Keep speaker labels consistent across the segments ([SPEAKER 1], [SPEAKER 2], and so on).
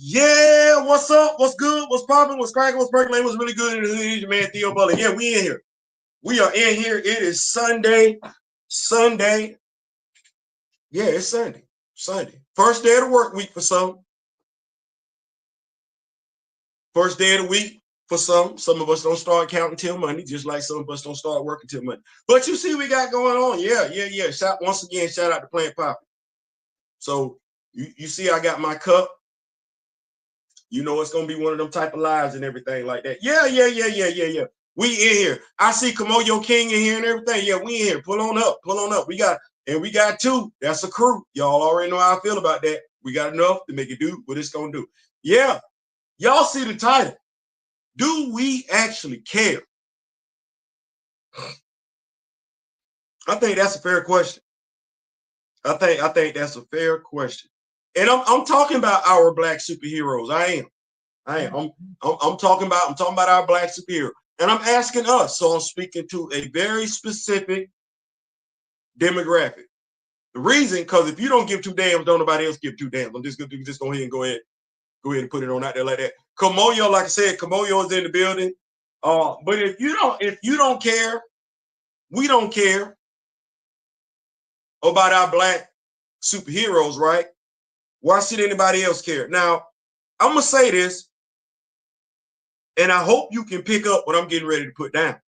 [SPEAKER 1] Yeah, what's up? What's good? What's popping? What's cracking? What's percolating? What's really good? It's your man Theo Butler. Yeah, we in here. We are in here. It is Sunday. Sunday. Yeah, it's Sunday. Sunday. First day of the work week for some. First day of the week for some. Some of us don't start counting till Monday, just like some of us don't start working till Monday. But you see, we got going on. Yeah. Once again, shout out to Plant Poppy. So you see, I got my cup. You know it's gonna be one of them type of lives and everything like that. Yeah. We in here. I see Kamoyo King in here and everything. Yeah, we in here. Pull on up. We got two. That's a crew. Y'all already know how I feel about that. We got enough to make it do what it's gonna do. Yeah, y'all see the title. Do we actually care? I think that's a fair question. I think that's a fair question. And I'm talking about our black superheroes. I am. I'm talking about our black superhero. And I'm asking us. So I'm speaking to a very specific demographic. The reason, because if you don't give two damns, don't nobody else give two damns. I'm just gonna go ahead and put it on out there like that. Kamoyo, like I said, Kamoyo is in the building. But if you don't care, we don't care about our black superheroes, right? Why should anybody else care? Now, I'm gonna say this, and I hope you can pick up what I'm getting ready to put down.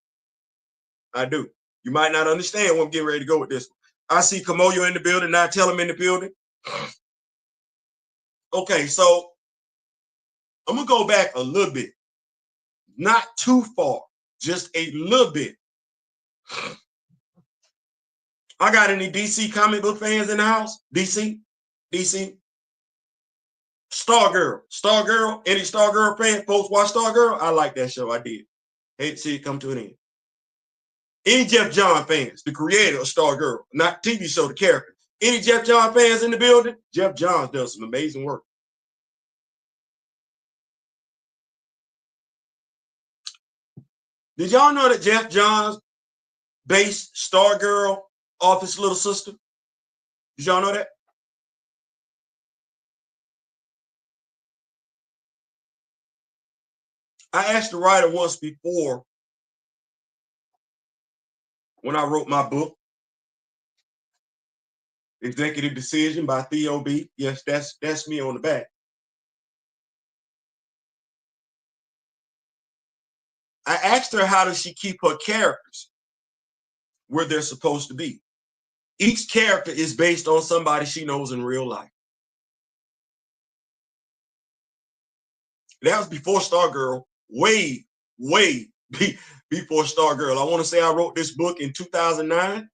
[SPEAKER 1] I do. You might not understand what I'm getting ready to go with this one. I see Kamoyo in the building. Now tell him in the building. Okay, so I'm going to go back a little bit. Not too far. Just a little bit. I got any DC comic book fans in the house? DC? Stargirl. Any Stargirl fan? Folks watch Stargirl? I like that show. I did. Hate to see it come to an end. Any Jeff John fans, the creator of Stargirl, not TV show, the character. Any Jeff John fans in the building? Jeff Johns does some amazing work. Did y'all know that Jeff Johns based Stargirl off his little sister? Did y'all know that? I asked the writer once before when I wrote my book, Executive Decision by Theo B. Yes, that's me on the back. I asked her, how does she keep her characters where they're supposed to be? Each character is based on somebody she knows in real life. That was before Stargirl, way before Stargirl. I want to say I wrote this book in 2009.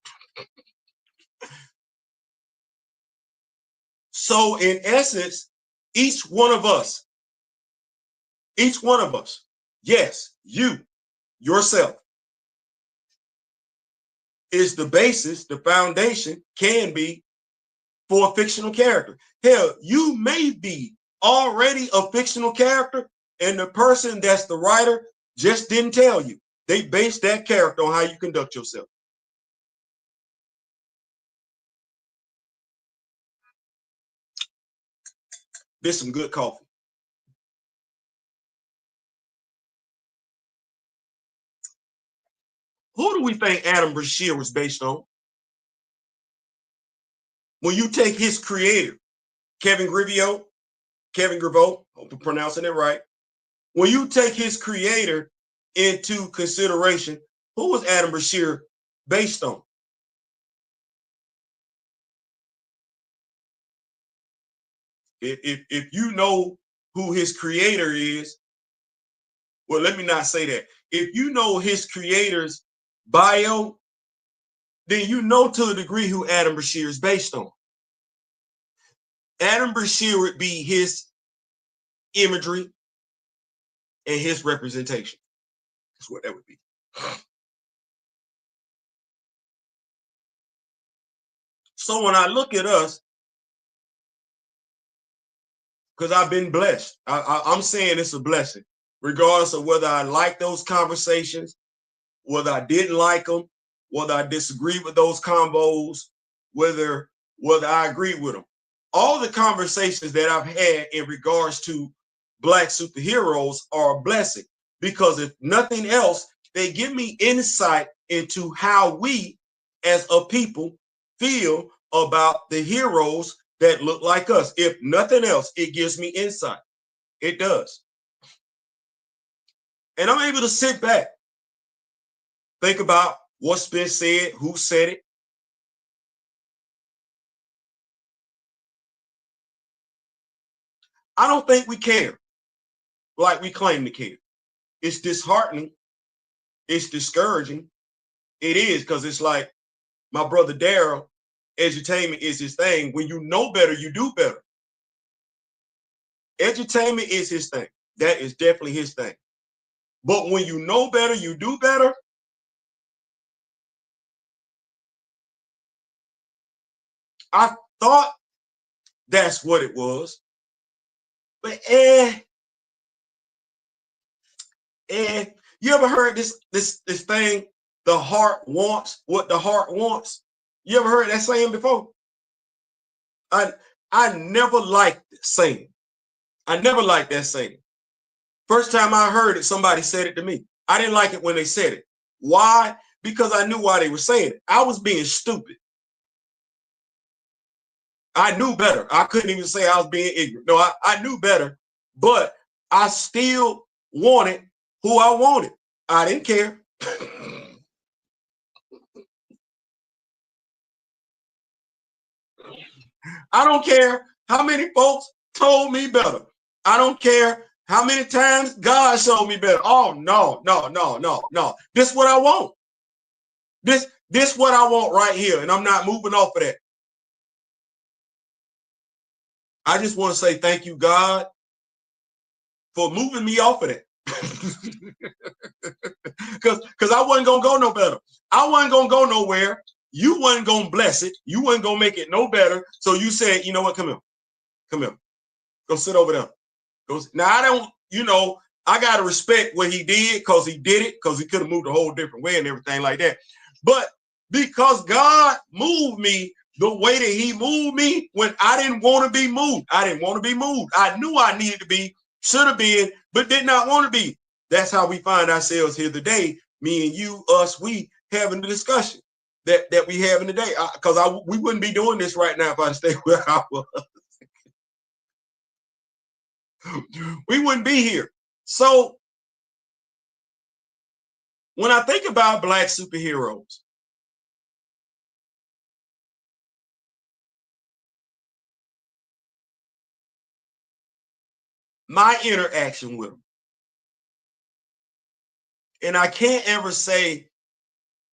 [SPEAKER 1] So in essence, each one of us, yes, yourself, is the basis, the foundation can be for a fictional character. Hell, you may be already a fictional character and the person that's the writer just didn't tell you. They based that character on how you conduct yourself. This is some good coffee. Who do we think Adam Brashear was based on? When you take his creator, Kevin Grevioux, hope I'm pronouncing it right. When you take his creator into consideration, who was Adam Brashear based on? If you know who his creator is, well, let me not say that. If you know his creator's bio, then you know to a degree who Adam Brashear is based on. Adam Brashear would be his imagery and his representation. That's what that would be. So when I look at us, because I've been blessed, I'm saying it's a blessing, regardless of whether I like those conversations, whether I didn't like them, whether I disagree with those combos, whether I agree with them. all the conversations that I've had in regards to Black superheroes are a blessing, because if nothing else, they give me insight into how we as a people feel about the heroes that look like us. If nothing else, it gives me insight. It does. And I'm able to sit back, think about what's been said, who said it. I don't think we care like we claim to care. It's disheartening. It's discouraging. It is, because it's like my brother Daryl, edutainment is his thing. When you know better, you do better. Edutainment is his thing. That is definitely his thing. But when you know better, you do better. I thought that's what it was. But you ever heard this thing? The heart wants what the heart wants. You ever heard that saying before? I never liked saying. I never liked that saying. First time I heard it, somebody said it to me. I didn't like it when they said it. Why? Because I knew why they were saying it. I was being stupid. I knew better. I couldn't even say I was being ignorant. No, I knew better, but I still wanted who I wanted. I didn't care. I don't care how many folks told me better. I don't care how many times God showed me better. Oh, no. This is what I want. This what I want right here, and I'm not moving off of that. I just want to say thank you, God, for moving me off of that. Because I wasn't going to go no better. I wasn't going to go nowhere. You wasn't going to bless it. You wasn't going to make it no better. So you said, you know what, come here. Come here. Go sit over there. Now, I don't, I got to respect what he did, because he did it, because he could have moved a whole different way and everything like that. But because God moved me the way that he moved me when I didn't want to be moved. I didn't want to be moved. I knew I needed to be, should have been, but did not want to be. That's how we find ourselves here today, me and you, us, we having the discussion that we having today. Because we wouldn't be doing this right now if I stayed where I was. We wouldn't be here. So when I think about Black superheroes, my interaction with them, and I can't ever say,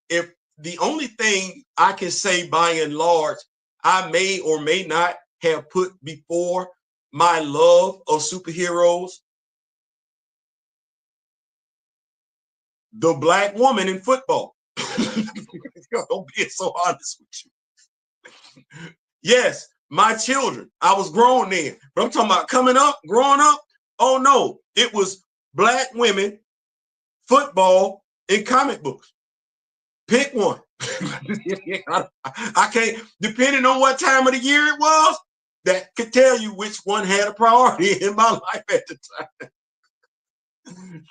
[SPEAKER 1] if the only thing I can say by and large, I may or may not have put before my love of superheroes, the Black woman in football. I'm being so honest with you. Yes, my children. I was grown then, but I'm talking about coming up, growing up. Oh no, it was Black women, football, and comic books. Pick one. I can't, depending on what time of the year it was, that could tell you which one had a priority in my life at the time.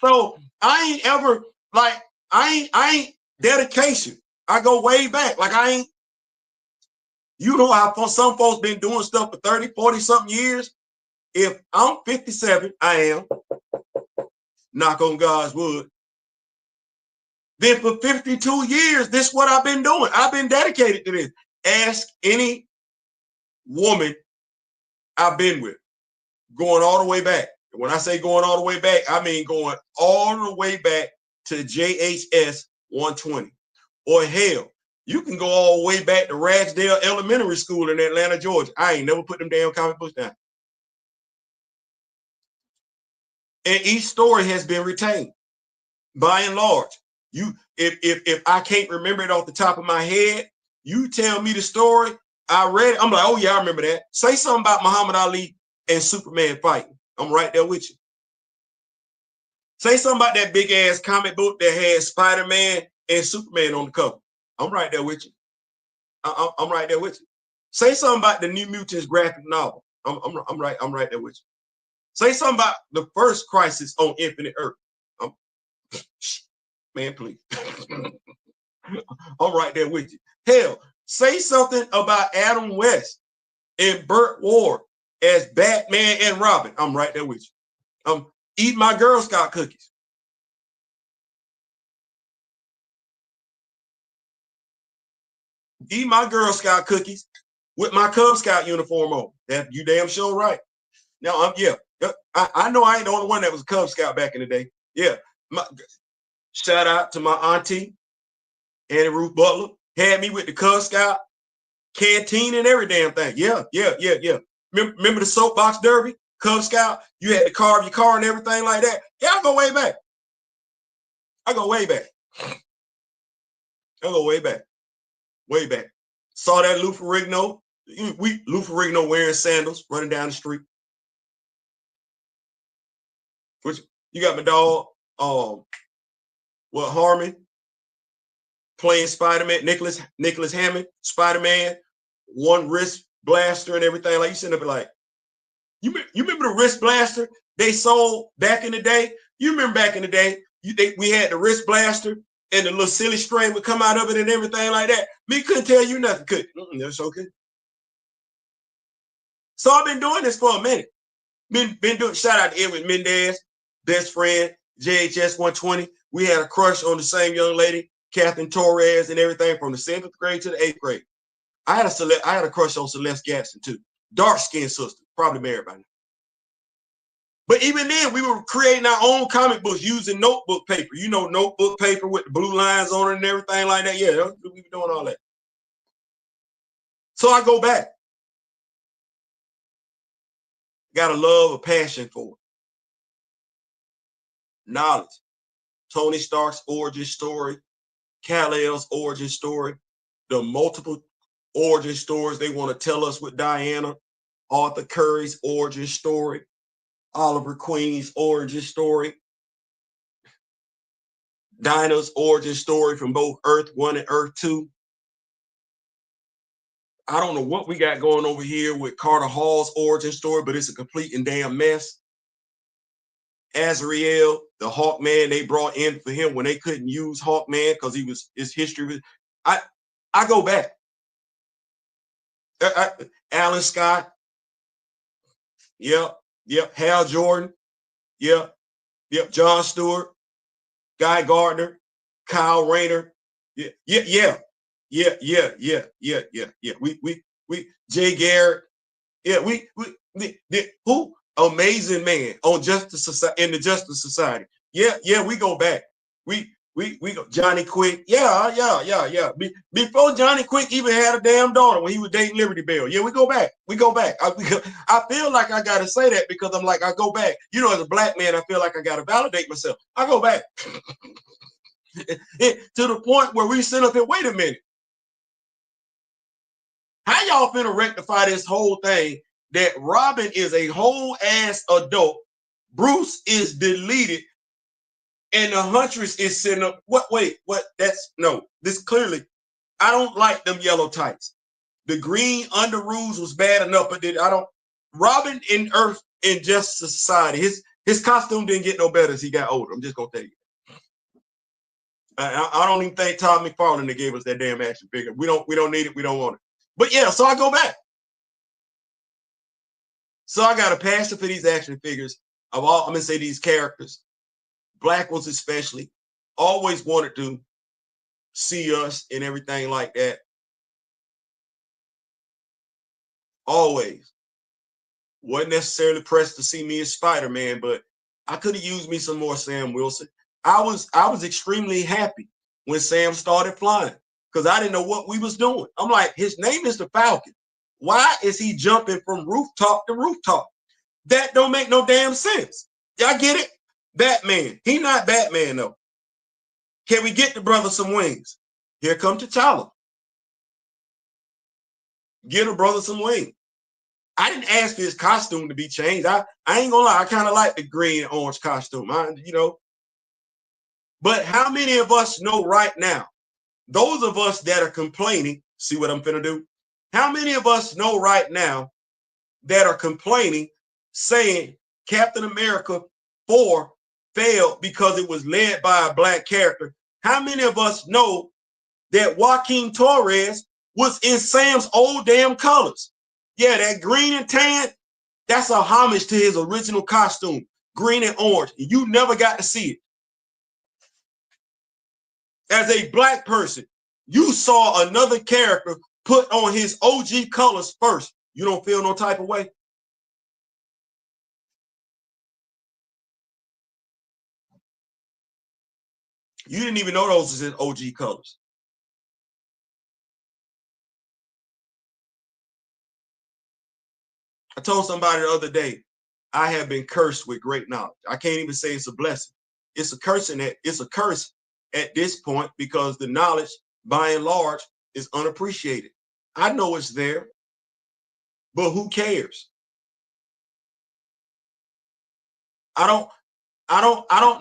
[SPEAKER 1] So I ain't ever, like, I ain't dedication. I go way back. Like, I ain't, how some folks been doing stuff for 30, 40 something years. If I'm 57, I am, knock on God's wood. Then for 52 years, this is what I've been doing. I've been dedicated to this. Ask any woman I've been with, going all the way back. When I say going all the way back, I mean going all the way back to JHS 120. Or hell, you can go all the way back to Ragsdale Elementary School in Atlanta, Georgia. I ain't never put them damn comic books down. And each story has been retained, by and large. If I can't remember it off the top of my head, you tell me the story, I read it, I'm like, oh yeah, I remember that. Say something about Muhammad Ali and Superman fighting. I'm right there with you. Say something about that big ass comic book that has Spider-Man and Superman on the cover. I'm right there with you. I'm right there with you. Say something about the New Mutants graphic novel. I'm right there with you. Say something about the first Crisis on Infinite Earth. Man, please. I'm right there with you. Hell, say something about Adam West and Burt Ward as Batman and Robin. I'm right there with you. Eat my Girl Scout cookies. Eat my Girl Scout cookies with my Cub Scout uniform on. That you damn sure right. Now, yeah, I know I ain't the only one that was a Cub Scout back in the day. Yeah, shout out to my auntie, Annie Ruth Butler, had me with the Cub Scout canteen and every damn thing. Yeah. Remember the soapbox derby, Cub Scout? You had to carve your car and everything like that. Yeah, I go way back. Way back. Saw that Lou Ferrigno. Lou Ferrigno wearing sandals, running down the street. Which you got my dog, Harmon playing Spider-Man, Nicholas Hammond, Spider-Man, one wrist blaster and everything. Like you sitting up like, you remember the wrist blaster they sold back in the day? You remember back in the day, we had the wrist blaster and the little silly string would come out of it and everything like that. Me couldn't tell you nothing, could that's okay. So I've been doing this for a minute. Been doing, shout out to Edwin Mendez, best friend, JHS 120. We had a crush on the same young lady, Catherine Torres, and everything from the 7th grade to the 8th grade. I had a crush on Celeste Gadsden too. Dark-skinned sister, probably married by now. But even then, we were creating our own comic books using notebook paper. You know, notebook paper with the blue lines on it and everything like that. Yeah, we were doing all that. So I go back. Got a love, a passion for it. Knowledge. Tony Stark's origin story, Kal-El's origin story, the multiple origin stories they want to tell us with Diana, Arthur Curry's origin story, Oliver Queen's origin story, Dinah's origin story from both Earth 1 and Earth 2. I don't know what we got going over here with Carter Hall's origin story, but it's a complete and damn mess. Azrael, the Hawkman they brought in for him when they couldn't use Hawkman because his history. I go back. Alan Scott. Yep. Hal Jordan. Yep. John Stewart, Guy Gardner, Kyle Rayner. Yeah. We Jay Garrett. Yeah, we who amazing man on Justice Society in the Justice Society. Yeah, we go back. We go Johnny Quick. Yeah. Before Johnny Quick even had a damn daughter when he was dating Liberty Bell. Yeah, we go back. I feel like I gotta say that because I'm like, I go back. You know, as a black man, I feel like I gotta validate myself. I go back. To the point where we sit up here, wait a minute. How y'all finna rectify this whole thing that Robin is a whole ass adult, Bruce is deleted, and the Huntress is sitting up? What? That's no. This clearly, I don't like them yellow tights. The green under rules was bad enough, but I don't. Robin in Earth in Justice Society, his costume didn't get no better as he got older. I'm just gonna tell you. I don't even think Todd McFarlane that gave us that damn action figure. We don't need it. We don't want it. But yeah, so I go back. So I got a passion for these action figures of all, I'm gonna say these characters, black ones especially, always wanted to see us and everything like that. Always. Wasn't necessarily pressed to see me as Spider-Man, but I could have used me some more Sam Wilson. I was extremely happy when Sam started flying because I didn't know what we was doing. I'm like, his name is the Falcon. Why is he jumping from rooftop to rooftop? That don't make no damn sense. Y'all get it? Batman. He not Batman though. Can we get the brother some wings? Here come T'Challa. Get a brother some wings. I didn't ask for his costume to be changed. I ain't gonna lie. I kind of like the green and orange costume. But how many of us know right now, those of us that are complaining, see what I'm finna do? How many of us know right now that are complaining, saying Captain America 4 failed because it was led by a black character? How many of us know that Joaquin Torres was in Sam's old damn colors? Yeah, that green and tan, that's a homage to his original costume, green and orange. You never got to see it. As a black person, you saw another character put on his OG colors first. You don't feel no type of way? You didn't even know those was his OG colors. I told somebody the other day, I have been cursed with great knowledge. I can't even say it's a blessing. It's a curse at this point, because the knowledge, by and large, is unappreciated. I know it's there, but who cares? I don't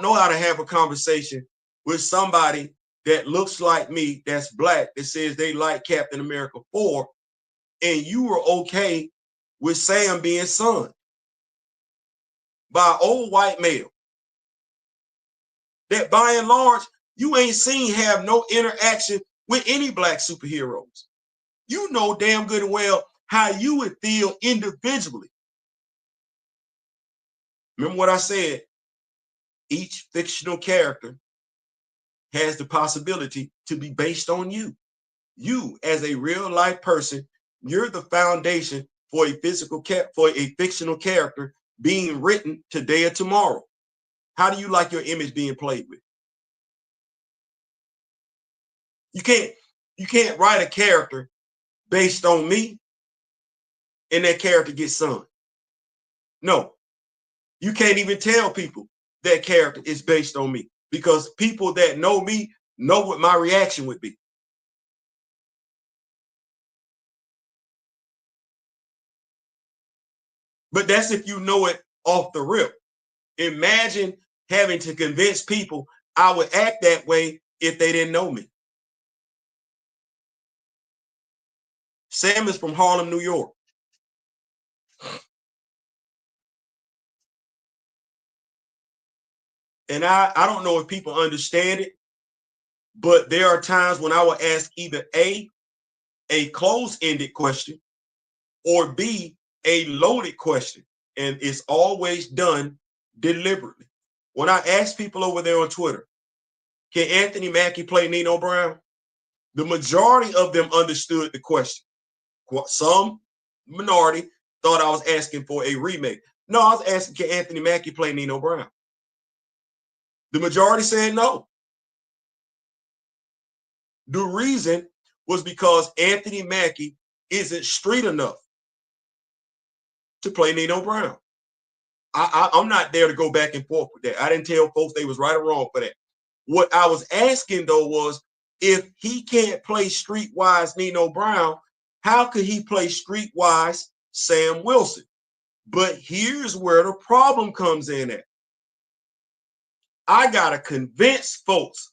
[SPEAKER 1] know how to have a conversation with somebody that looks like me, that's black, that says they like Captain America 4, and you were okay with Sam being son by an old white male that, by and large, you ain't seen have no interaction with any black superheroes. You know damn good and well how you would feel individually. Remember what I said? Each fictional character has the possibility to be based on you. You, as a real life person, you're the foundation for a fictional character being written today or tomorrow. How do you like your image being played with? You can't write a character based on me and that character gets son. No, you can't even tell people that character is based on me, because people that know me know what my reaction would be. But that's if you know it off the rip. Imagine having to convince people I would act that way if they didn't know me. Sam is from Harlem, New York. And I don't know if people understand it, but there are times when I will ask either a closed-ended question, or B, a loaded question. And it's always done deliberately. When I ask people over there on Twitter, can Anthony Mackie play Nino Brown? The majority of them understood the question. Some minority thought I was asking for a remake. No, I was asking, can Anthony Mackie play Nino Brown? The majority said no. The reason was because Anthony Mackie isn't street enough to play Nino Brown. I'm not there to go back and forth with that. I didn't tell folks they was right or wrong for that. What I was asking, though, was if he can't play streetwise Nino Brown, how could he play streetwise Sam Wilson? But here's where the problem comes in at. I got to convince folks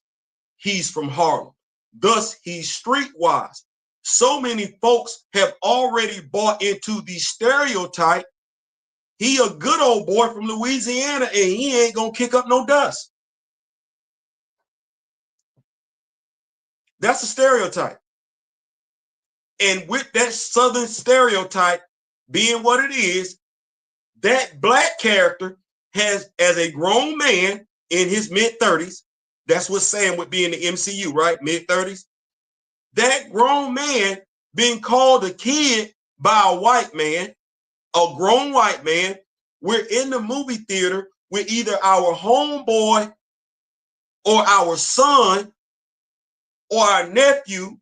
[SPEAKER 1] he's from Harlem. Thus, he's streetwise. So many folks have already bought into the stereotype. He a good old boy from Louisiana, and he ain't gonna kick up no dust. That's a stereotype. And with that Southern stereotype being what it is, that black character has, as a grown man in his mid-30s, that's what Sam would be in the MCU, right? Mid-30s. That grown man being called a kid by a white man, a grown white man. We're in the movie theater with either our homeboy or our son or our nephew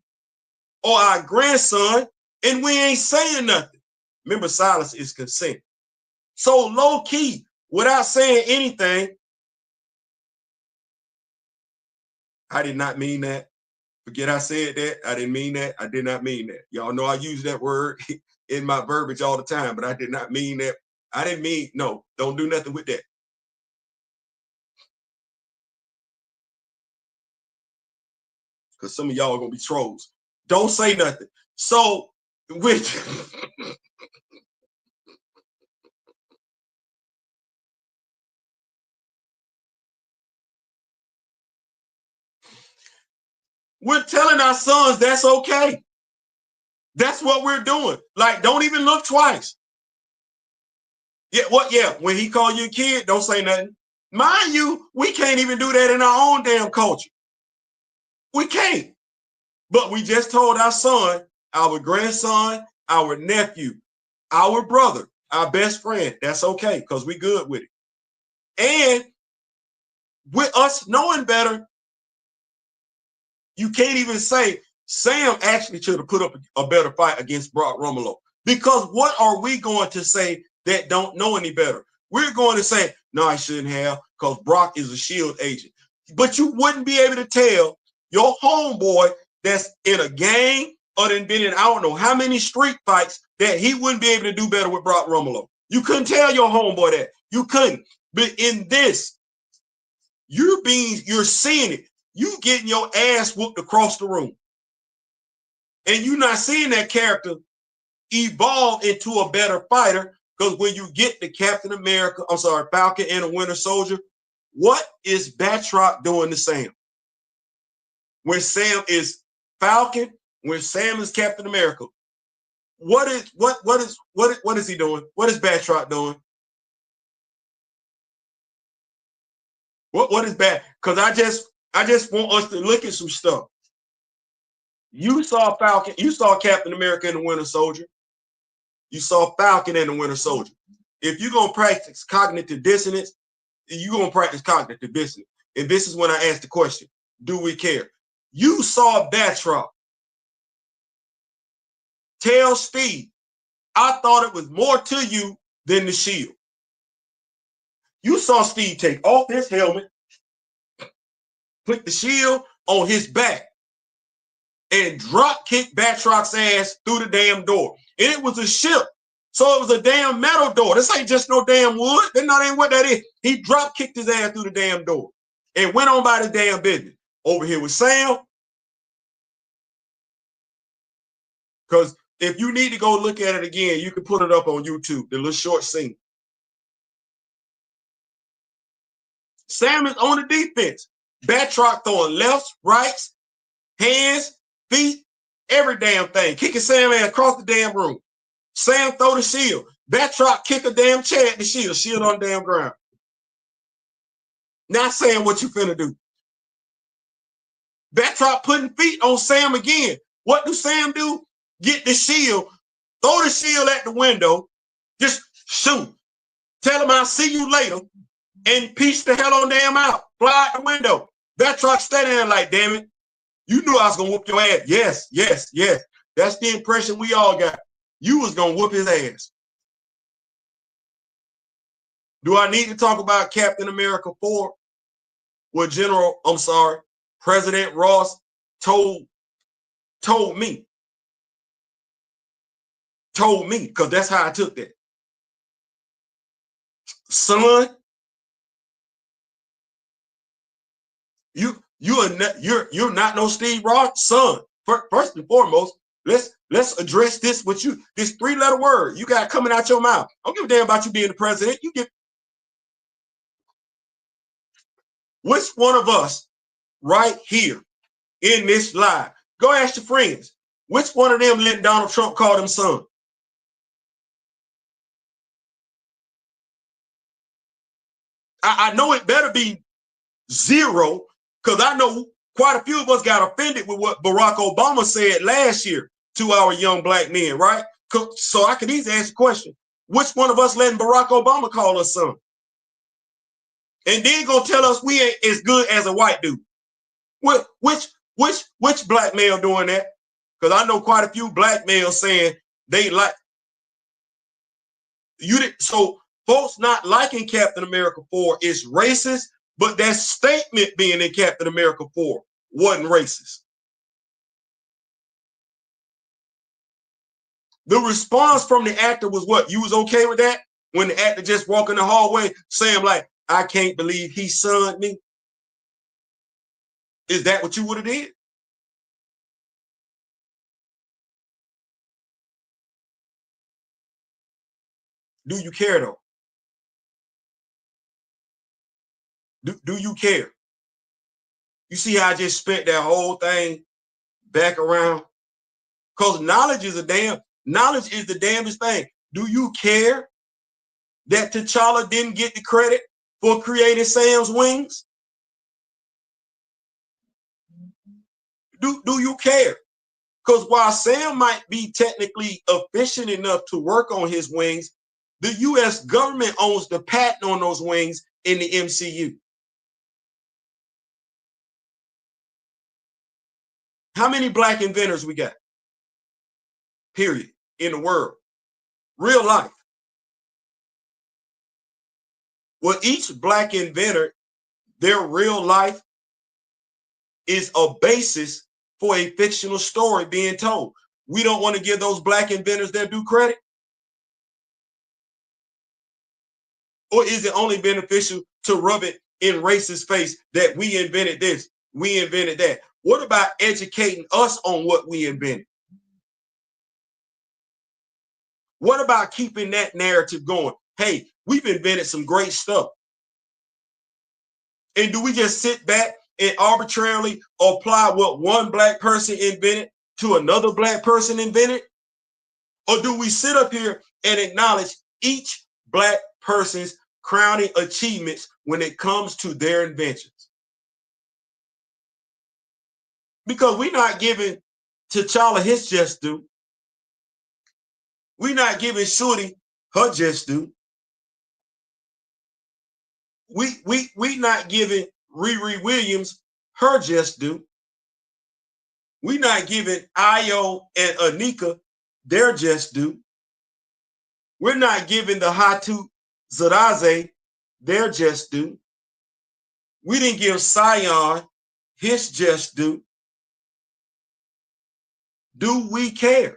[SPEAKER 1] or our grandson, and we ain't saying nothing. Remember, silence is consent. So low key, without saying anything, I did not mean that. Forget I said that. I didn't mean that. I did not mean that. Y'all know I use that word in my verbiage all the time, but I did not mean that. I didn't mean, no, don't do nothing with that. Because some of y'all are going to be trolls. Don't say nothing. So Which we're telling our sons that's okay. That's what we're doing. Like, don't even look twice. Yeah, what? Yeah, when he call you a kid, don't say nothing. Mind you, we can't even do that in our own damn culture. We can't. But we just told our son, our grandson, our nephew, our brother, our best friend, that's okay because we good with it. And with us knowing better, you can't even say Sam actually should have put up a better fight against Brock Romulo. Because what are we going to say that don't know any better? We're going to say, no, I shouldn't have, because Brock is a shield agent. But you wouldn't be able to tell your homeboy that's in a gang or then been in I don't know how many street fights that he wouldn't be able to do better with Brock Romulo. You couldn't tell your homeboy that. You couldn't. But in this, you're seeing it. You getting your ass whooped across the room. And you're not seeing that character evolve into a better fighter, because when you get the Captain America, Falcon and the Winter Soldier, what is Batroc doing to Sam? When Sam is Falcon, when Sam is Captain America, what is he doing? What is Batroc doing? What is bad? Because I just want us to look at some stuff. You saw Falcon, you saw Captain America and the Winter Soldier. You saw Falcon and the Winter Soldier. If you're gonna practice cognitive dissonance, you're gonna practice cognitive dissonance. And this is when I ask the question: do we care? You saw Batroc tell Steve, I thought it was more to you than the shield. You saw Steve take off his helmet, put the shield on his back, and drop kick Batroc's ass through the damn door. And it was a ship. So it was a damn metal door. This ain't just no damn wood. That not ain't what that is. He drop kicked his ass through the damn door and went on by the damn business. Over here with Sam. Because if you need to go look at it again, you can put it up on YouTube, the little short scene. Sam is on the defense. Batroc throwing lefts, rights, hands, feet, every damn thing. Kicking Sam ass across the damn room. Sam throw the shield. Batroc kick a damn chair at the shield. Shield on the damn ground. Not saying what you finna do. Batroc putting feet on Sam again. What do Sam do? Get the shield, throw the shield at the window, just shoot. Tell him I'll see you later, and peace the hell on damn out. Fly out the window. Batroc standing there like, damn it, you knew I was gonna whoop your ass. Yes, yes, yes. That's the impression we all got. You was gonna whoop his ass. Do I need to talk about Captain America 4? What President Ross told me. Told me, because that's how I took that. Son, you're not no Steve Rogers, son. First and foremost, let's address this with you. This 3-letter word you got coming out your mouth. I don't give a damn about you being the president. You get which one of us right here in this live? Go ask your friends. Which one of them let Donald Trump call them son? I know it better be 0, because I know quite a few of us got offended with what Barack Obama said last year to our young black men, right? So I can easily ask the question: which one of us letting Barack Obama call us son? And then gonna tell us we ain't as good as a white dude? Which black male doing that? Because I know quite a few black males saying they like you. So folks not liking Captain America 4 is racist, but that statement being in Captain America 4 wasn't racist. The response from the actor was what? You was okay with that? When the actor just walk in the hallway saying like, I can't believe he sunned me. Is that what you would have did? Do you care though? Do you care? You see how I just spent that whole thing back around? Because knowledge is the damnedest thing. Do you care that T'Challa didn't get the credit for creating Sam's wings? Do you care? Because while Sam might be technically efficient enough to work on his wings, the US government owns the patent on those wings in the MCU. How many black inventors we got? Period. In the world. Real life. Well, each black inventor, their real life is a basis for a fictional story being told. We don't want to give those black inventors their due credit? Or is it only beneficial to rub it in racist face that we invented this, we invented that? What about educating us on what we invented? What about keeping that narrative going? Hey, we've invented some great stuff. And do we just sit back and arbitrarily apply what one black person invented to another black person invented? Or do we sit up here and acknowledge each black person's crowning achievements when it comes to their inventions? Because we're not giving T'Challa his just due. We're not giving Shorty her just due. We not giving Riri Williams her just due. We not giving Ayo and Anika their just due. We're not giving the Hatu Zaraze their just due. We didn't give Sion his just due. Do we care?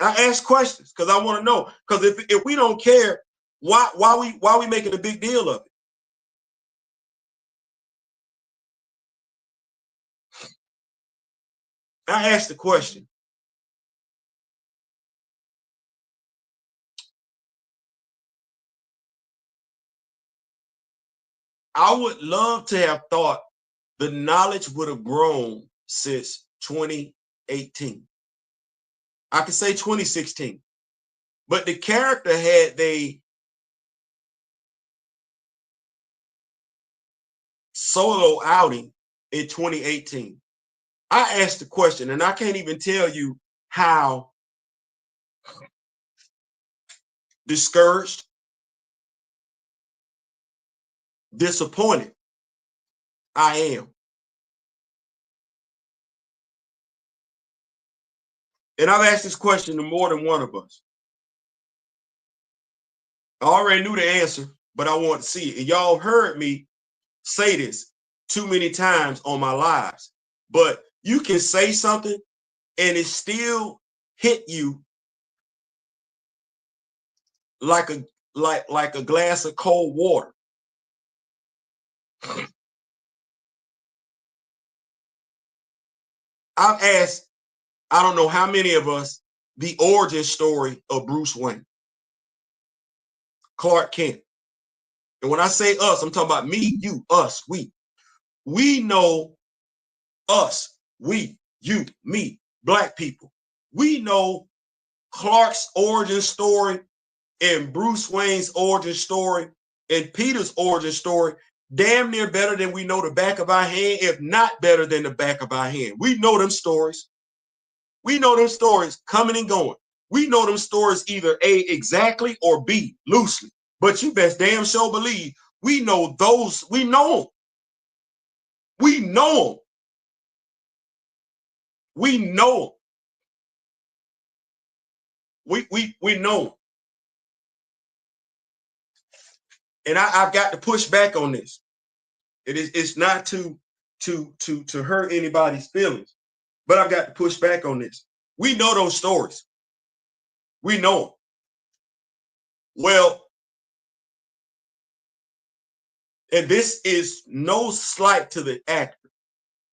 [SPEAKER 1] I ask questions because I want to know. Because if we don't care, why we making a big deal of it? I asked the question. I would love to have thought the knowledge would have grown since 2018. I could say 2016. But the character had they solo outing in 2018. I asked the question, and I can't even tell you how discouraged, disappointed I am. And I've asked this question to more than one of us. I already knew the answer, but I want to see it. And y'all heard me say this too many times on my lives. But you can say something and it still hit you like a glass of cold water. I've asked, I don't know how many of us, the origin story of Bruce Wayne, Clark Kent. And when I say us, I'm talking about me, you, us, we. We know us, we, you, me, black people. We know Clark's origin story and Bruce Wayne's origin story and Peter's origin story damn near better than we know the back of our hand, if not better than the back of our hand. We know them stories. We know them stories coming and going. We know them stories either A, exactly, or B, loosely. But you best damn sure believe we know those. We know them. We know them. We know them. We know them. And I've got to push back on this. It's not to hurt anybody's feelings, but I've got to push back on this. We know those stories. We know them. Well, and this is no slight to the actor.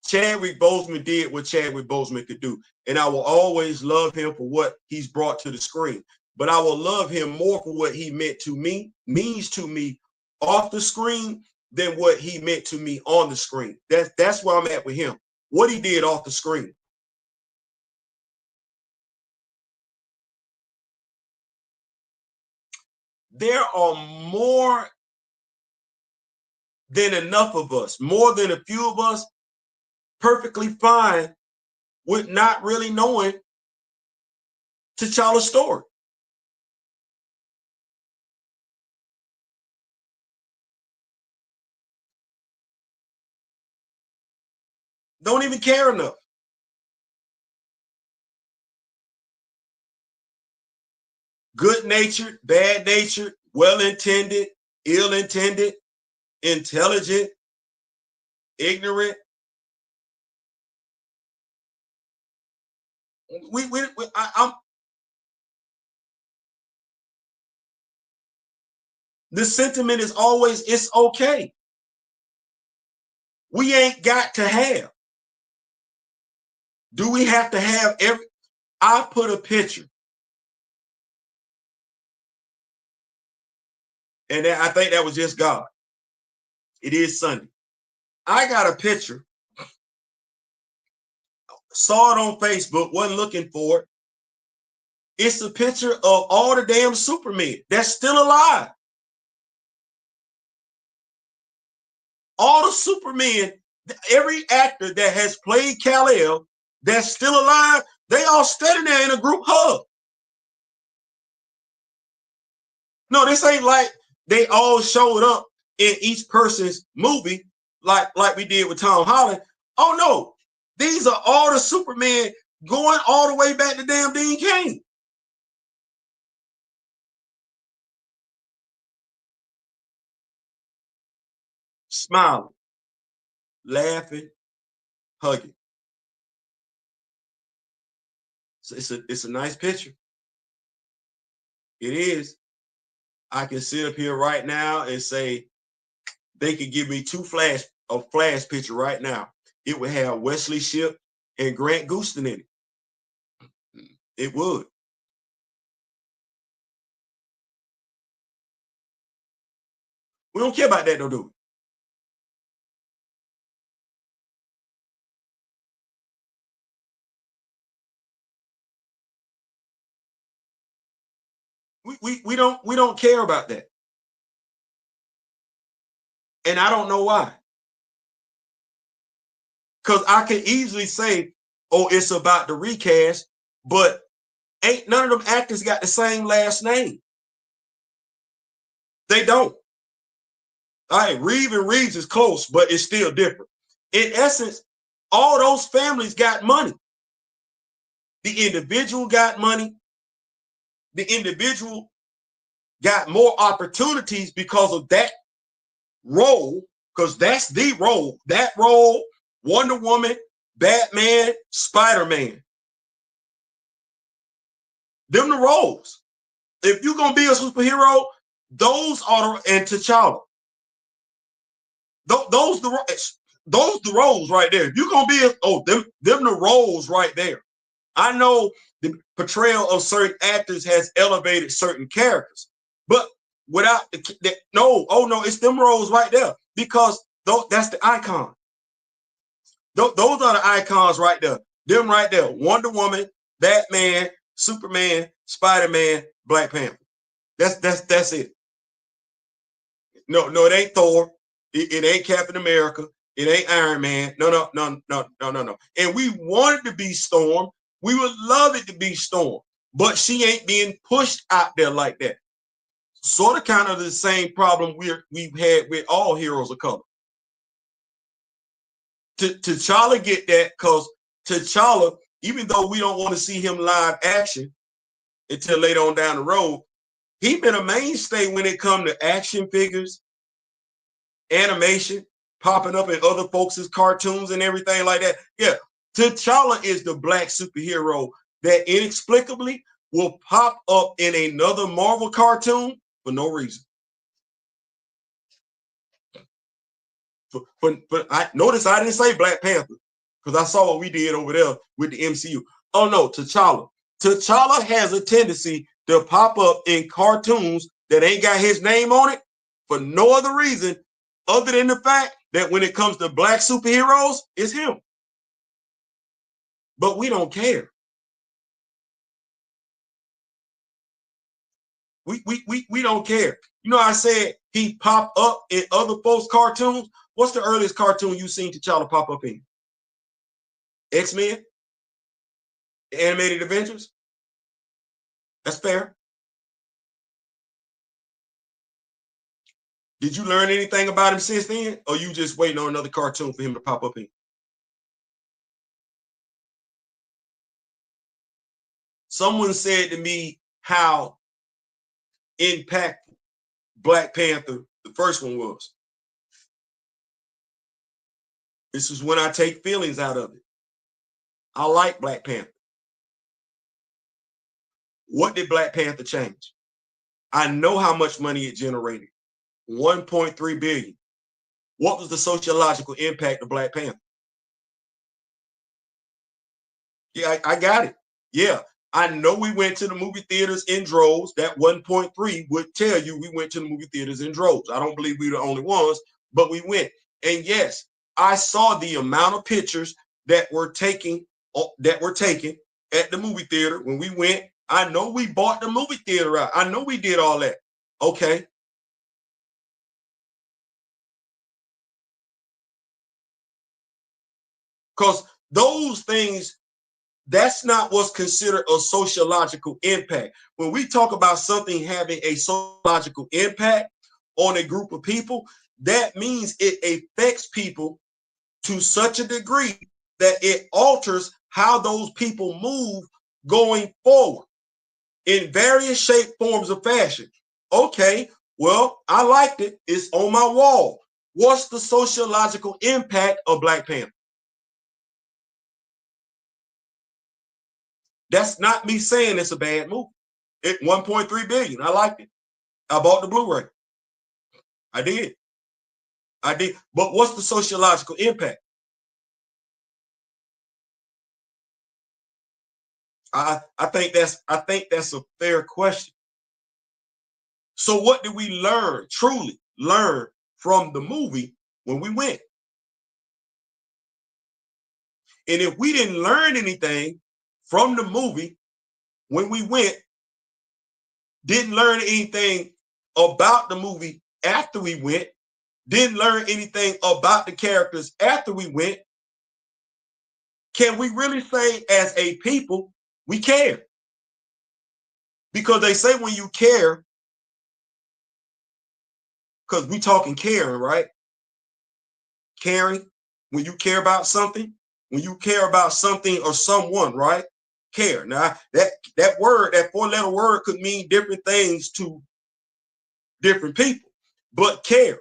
[SPEAKER 1] Chadwick Boseman did what Chadwick Boseman could do. And I will always love him for what he's brought to the screen. But I will love him more for what he means to me off the screen than what he meant to me on the screen. That's where I'm at with him. What he did off the screen. There are more than enough of us, more than a few of us, perfectly fine with not really knowing T'Challa's story. Don't even care enough. Good-natured, bad-natured, well-intended, ill-intended, intelligent, ignorant. The sentiment is always, it's okay. We ain't got to have. Do we have to have every? I put a picture, and I think that was just God. It is Sunday. I got a picture, saw it on Facebook, wasn't looking for it. It's a picture of all the damn Supermen that's still alive. All the Supermen, every actor that has played Kal-El that's still alive, they all standing there in a group hug. No, this ain't like they all showed up in each person's movie like we did with Tom Holland. Oh no, these are all the Supermen going all the way back to damn Dean Cain. Smiling, laughing, hugging. So it's a nice picture. It is. I can sit up here right now and say they could give me a flash picture right now. It would have Wesley Shipp and Grant Gustin in it. It would. We don't care about that, though, do we? We don't care about that. And I don't know why. Because I can easily say, oh, it's about the recast, but ain't none of them actors got the same last name. They don't. All right, Reeve and Reeves is close, but it's still different. In essence, all those families got money. The individual got money. The individual got more opportunities because of that role, because that's the role. That role, Wonder Woman, Batman, Spider-Man. Them the roles. If you're going to be a superhero, those are and T'Challa. Those the roles right there. If you're gonna be them the roles right there. I know the portrayal of certain actors has elevated certain characters, but without no, it's them roles right there because that's the icon. Those are the icons right there. Them right there. Wonder Woman, Batman, Superman, Spider-Man, Black Panther. That's it. No, it ain't Thor. It ain't Captain America. It ain't Iron Man. No. And we want it to be Storm. We would love it to be Storm, but she ain't being pushed out there like that. Sort of kind of the same problem we've had with all heroes of color. T'Challa get that because T'Challa, even though we don't want to see him live action until later on down the road, he's been a mainstay when it comes to action figures, animation, popping up in other folks' cartoons and everything like that. Yeah, T'Challa is the black superhero that inexplicably will pop up in another Marvel cartoon for no reason. But I notice I didn't say Black Panther. Because I saw what we did over there with the MCU. Oh no, T'Challa. T'Challa has a tendency to pop up in cartoons that ain't got his name on it for no other reason other than the fact that when it comes to black superheroes, it's him. But we don't care. We don't care. You know, I said he popped up in other folks' cartoons. What's the earliest cartoon you seen T'Challa pop up in? X-Men? The Animated Adventures? That's fair. Did you learn anything about him since then? Or you just waiting on another cartoon for him to pop up in? Someone said to me how impactful Black Panther, the first one, was. This is when I take feelings out of it. I like Black Panther. What did Black Panther change? I know how much money it generated. 1.3 billion. What was the sociological impact of Black Panther? Yeah, I got it. Yeah, I know we went to the movie theaters in droves. That 1.3 would tell you we went to the movie theaters in droves. I don't believe we were the only ones, but we went. And yes, I saw the amount of pictures that were taken at the movie theater when we went. I know we bought the movie theater out. I know we did all that. Okay. Because those things, that's not what's considered a sociological impact. When we talk about something having a sociological impact on a group of people, that means it affects people to such a degree that it alters how those people move going forward in various shape, forms, or fashion. Okay, well, I liked it. It's on my wall. What's the sociological impact of Black Panther? That's not me saying it's a bad movie. It 1.3 billion. I liked it. I bought the Blu-ray. I did. I did. But what's the sociological impact? I think that's a fair question. So what did we learn, truly learn from the movie when we went? And if we didn't learn anything from the movie when we went, didn't learn anything about the movie after we went, didn't learn anything about the characters after we went, can we really say as a people we care? Because they say when you care, because we talking caring, right? Caring, when you care about something, when you care about something or someone, right? Care. Now that word, that four-letter word could mean different things to different people, but care.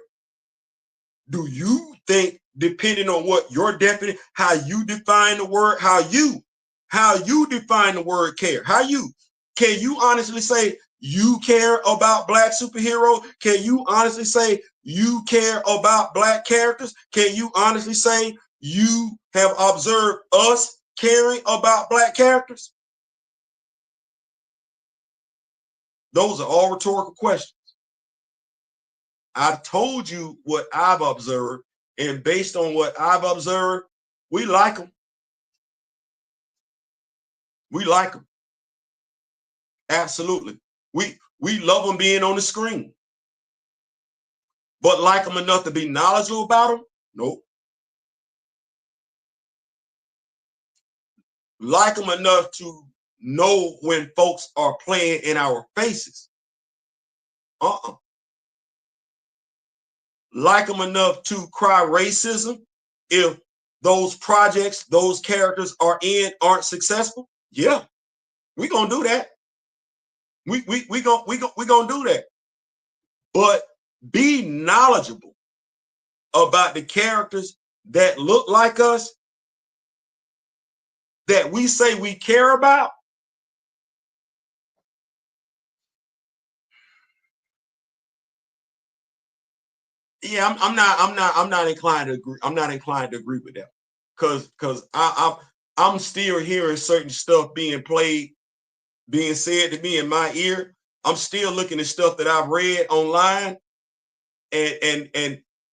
[SPEAKER 1] Do you think, depending on what your definition, how you define the word, how you define the word care, can you honestly say you care about Black superhero? Can you honestly say you care about Black characters? Can you honestly say you have observed us caring about Black characters? Those are all rhetorical questions. I've told you what I've observed, and based on what I've observed, we like them. We like them. Absolutely. We love them being on the screen. But like them enough to be knowledgeable about them? Nope. Like them enough to know when folks are playing in our faces? Like them enough to cry racism if those projects, those characters aren't successful? Yeah, we gonna do that. We gonna do that. But be knowledgeable about the characters that look like us, that we say we care about. Yeah, I'm not inclined to agree. I'm not inclined to agree with that. Cause I'm still hearing certain stuff being played, being said to me in my ear. I'm still looking at stuff that I've read online, and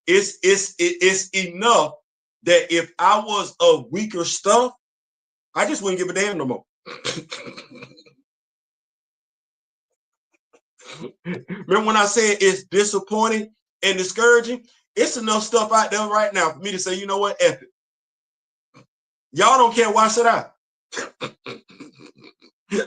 [SPEAKER 1] it's enough that if I was of weaker stuff, I just wouldn't give a damn no more. Remember when I said it's disappointing and discouraging? It's enough stuff out there right now for me to say, you know what, F it. Y'all don't care, why should I?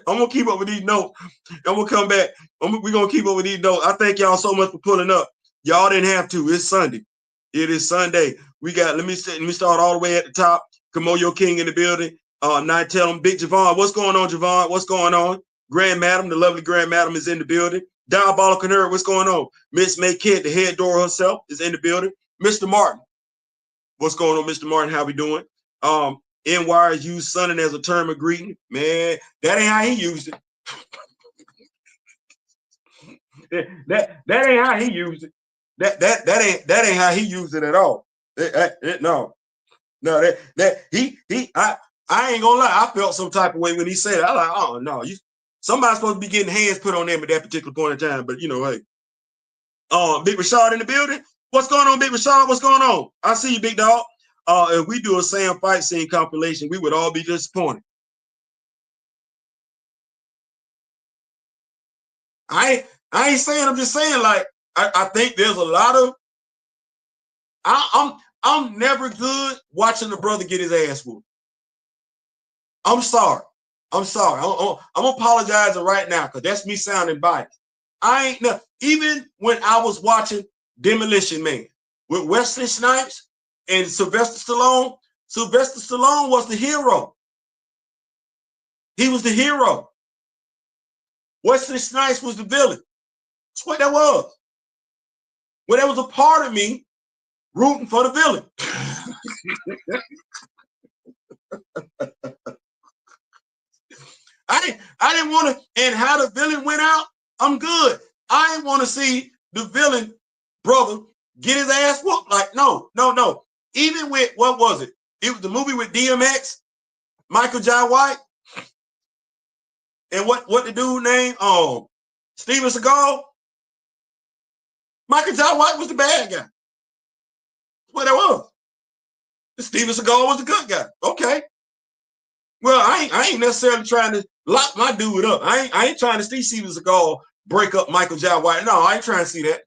[SPEAKER 1] I'm gonna keep up with these notes. I'm gonna come back. We're gonna keep up with these notes. I thank y'all so much for pulling up. Y'all didn't have to. It's Sunday. It is Sunday. We got, let me start all the way at the top. Kamoyo King in the building. Now tell him Big Javon. What's going on, Javon? What's going on? Grand Madam, the lovely Grand Madam is in the building. Diabolical Nerd, what's going on? Miss May Kid, the head door herself, is in the building. Mr. Martin. What's going on, Mr. Martin? How we doing? NY is used sunning as a term of greeting. Man, that ain't how he used it. that ain't how he used it. That ain't how he used it at all. No, I ain't gonna lie. I felt some type of way when he said it. I like, oh no, somebody's supposed to be getting hands put on them at that particular point in time. But you know, hey, Big Rashad in the building. What's going on, Big Rashad? What's going on? I see you, big dog. If we do a Sam fight scene compilation, we would all be disappointed. I ain't saying, I'm just saying, like, I think there's a lot of I'm never good watching the brother get his ass whooped. I'm sorry. I'm apologizing right now because that's me sounding biased. I ain't even when I was watching Demolition Man with Wesley Snipes and Sylvester Stallone. Sylvester Stallone was the hero. He was the hero. Wesley Snipes was the villain. That's what that was. Well, that was a part of me rooting for the villain. I didn't want to, and how the villain went out, I'm good. I didn't want to see the villain brother get his ass whooped. Like, no. Even with, what was it? It was the movie with DMX, Michael Jai White, and what the dude named Steven Seagal. Michael Jai White was the bad guy. That's what that was. Steven Seagal was the good guy. Okay. Well, I ain't necessarily trying to lock my dude up. I ain't trying to see Steven Seagal break up Michael Jai White. No, I ain't trying to see that.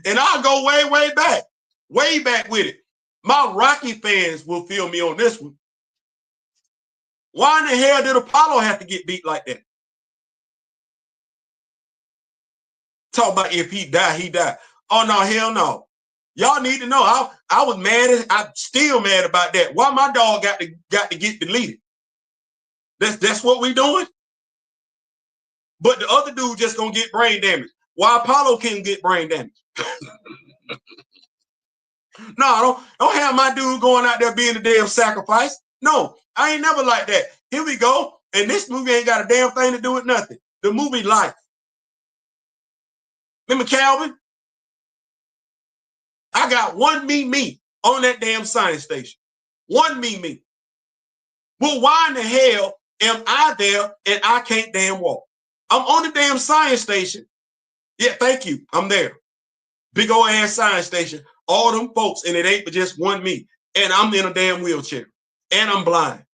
[SPEAKER 1] And I'll go way back with it. My Rocky fans will feel me on this one. Why in the hell did Apollo have to get beat like that? Talk about if he died, he died. Oh no, hell no. Y'all need to know. I was mad. I'm still mad about that. Why my dog got to get deleted? That's what we doing. But the other dude just gonna get brain damage. Why Apollo can't get brain damage? No, don't have my dude going out there being the damn sacrifice. No, I ain't never like that. Here we go. And this movie ain't got a damn thing to do with nothing. The movie Life. Remember Calvin? I got one me on that damn science station. One me. Well, why in the hell am I there and I can't damn walk? I'm on the damn science station. Yeah, thank you. I'm there. Big old ass science station. All them folks, and it ain't but just one me. And I'm in a damn wheelchair. And I'm blind.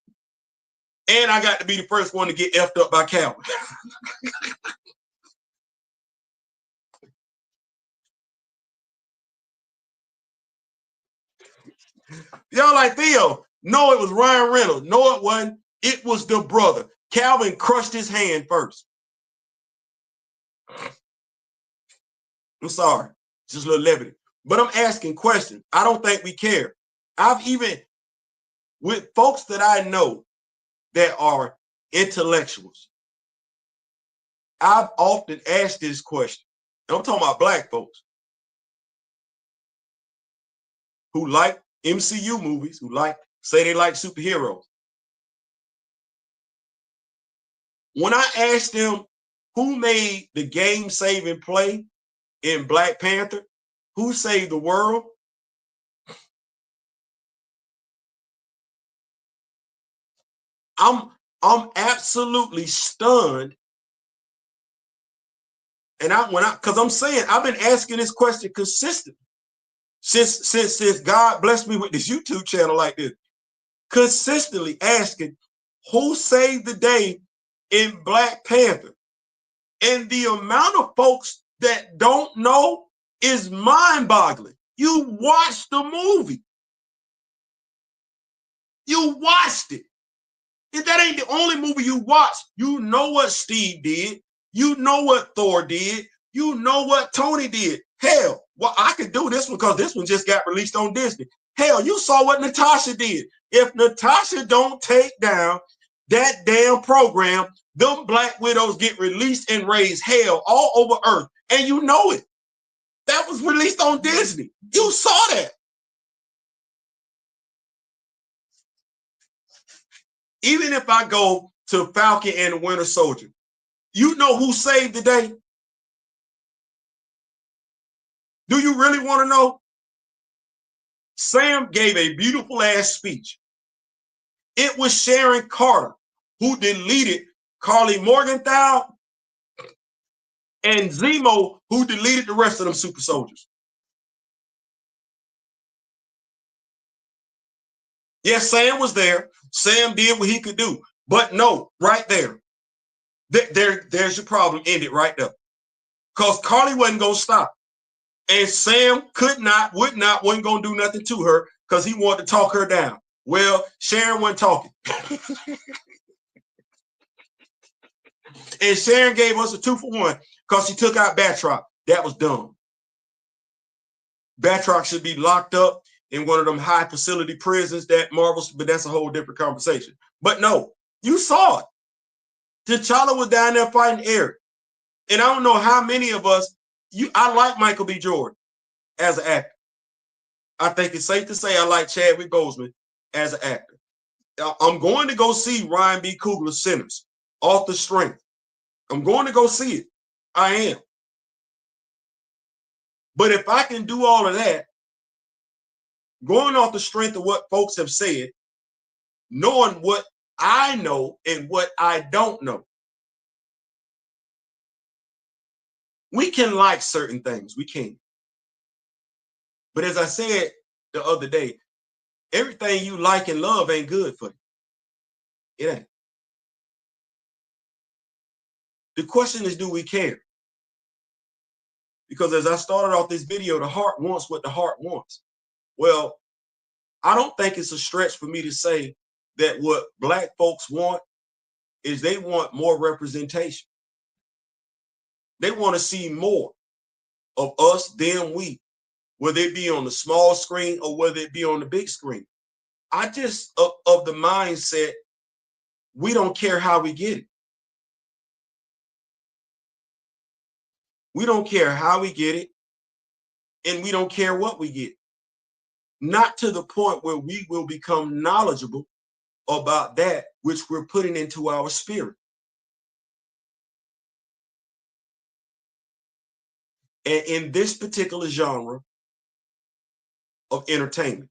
[SPEAKER 1] And I got to be the first one to get effed up by Calvin. Y'all like, Theo, no, it was Ryan Reynolds. No, it wasn't. It was the brother. Calvin crushed his hand first. I'm sorry. Just a little levity. But I'm asking questions. I don't think we care. I've even, with folks that I know that are intellectuals, I've often asked this question. And I'm talking about black folks who like MCU movies, who say they like superheroes. When I asked them who made the game-saving play in Black Panther, Who Saved the World? I'm absolutely stunned. And because I'm saying I've been asking this question consistently since God blessed me with this YouTube channel like this, consistently asking who saved the day in Black Panther. And the amount of folks that don't know is mind-boggling. You watched the movie. You watched it. If that ain't the only movie you watched, you know what Steve did. You know what Thor did. You know what Tony did. Hell, well, I could do this one because this one just got released on Disney. Hell, you saw what Natasha did. If Natasha don't take down that damn program, them Black Widows get released and raise hell all over Earth. And you know it. That was released on Disney. You saw that. Even if I go to Falcon and the Winter Soldier, you know who saved the day? Do you really want to know? Sam gave a beautiful ass speech. It was Sharon Carter who deleted Carly Morgenthau and Zemo who deleted the rest of them super soldiers. Yes, Sam was there. Sam did what he could do. But no, right there. There's your problem. End it right there. Because Carly wasn't going to stop. And Sam would not, wasn't going to do nothing to her because he wanted to talk her down. Well, Sharon wasn't talking. And Sharon gave us a 2-for-1 because she took out Batroc. That was dumb. Batroc should be locked up in one of them high facility prisons that Marvel's, but that's a whole different conversation. But no, you saw it. T'Challa was down there fighting Eric. And I don't know how many of us, I like Michael B. Jordan as an actor. I think it's safe to say I like Chadwick Boseman as an actor. I'm going to go see Ryan B. Coogler's Sinners off the strength. I'm going to go see it. I am. But if I can do all of that, going off the strength of what folks have said, knowing what I know and what I don't know, we can like certain things. We can. But as I said the other day, everything you like and love ain't good for you. It ain't. The question is, do we care? Because as I started off this video, the heart wants what the heart wants. Well, I don't think it's a stretch for me to say that what Black folks want is they want more representation. They want to see more of us than we, whether it be on the small screen or whether it be on the big screen. I just of the mindset, we don't care how we get it. We don't care how we get it, and we don't care what we get. Not to the point where we will become knowledgeable about that which we're putting into our spirit. And in this particular genre of entertainment,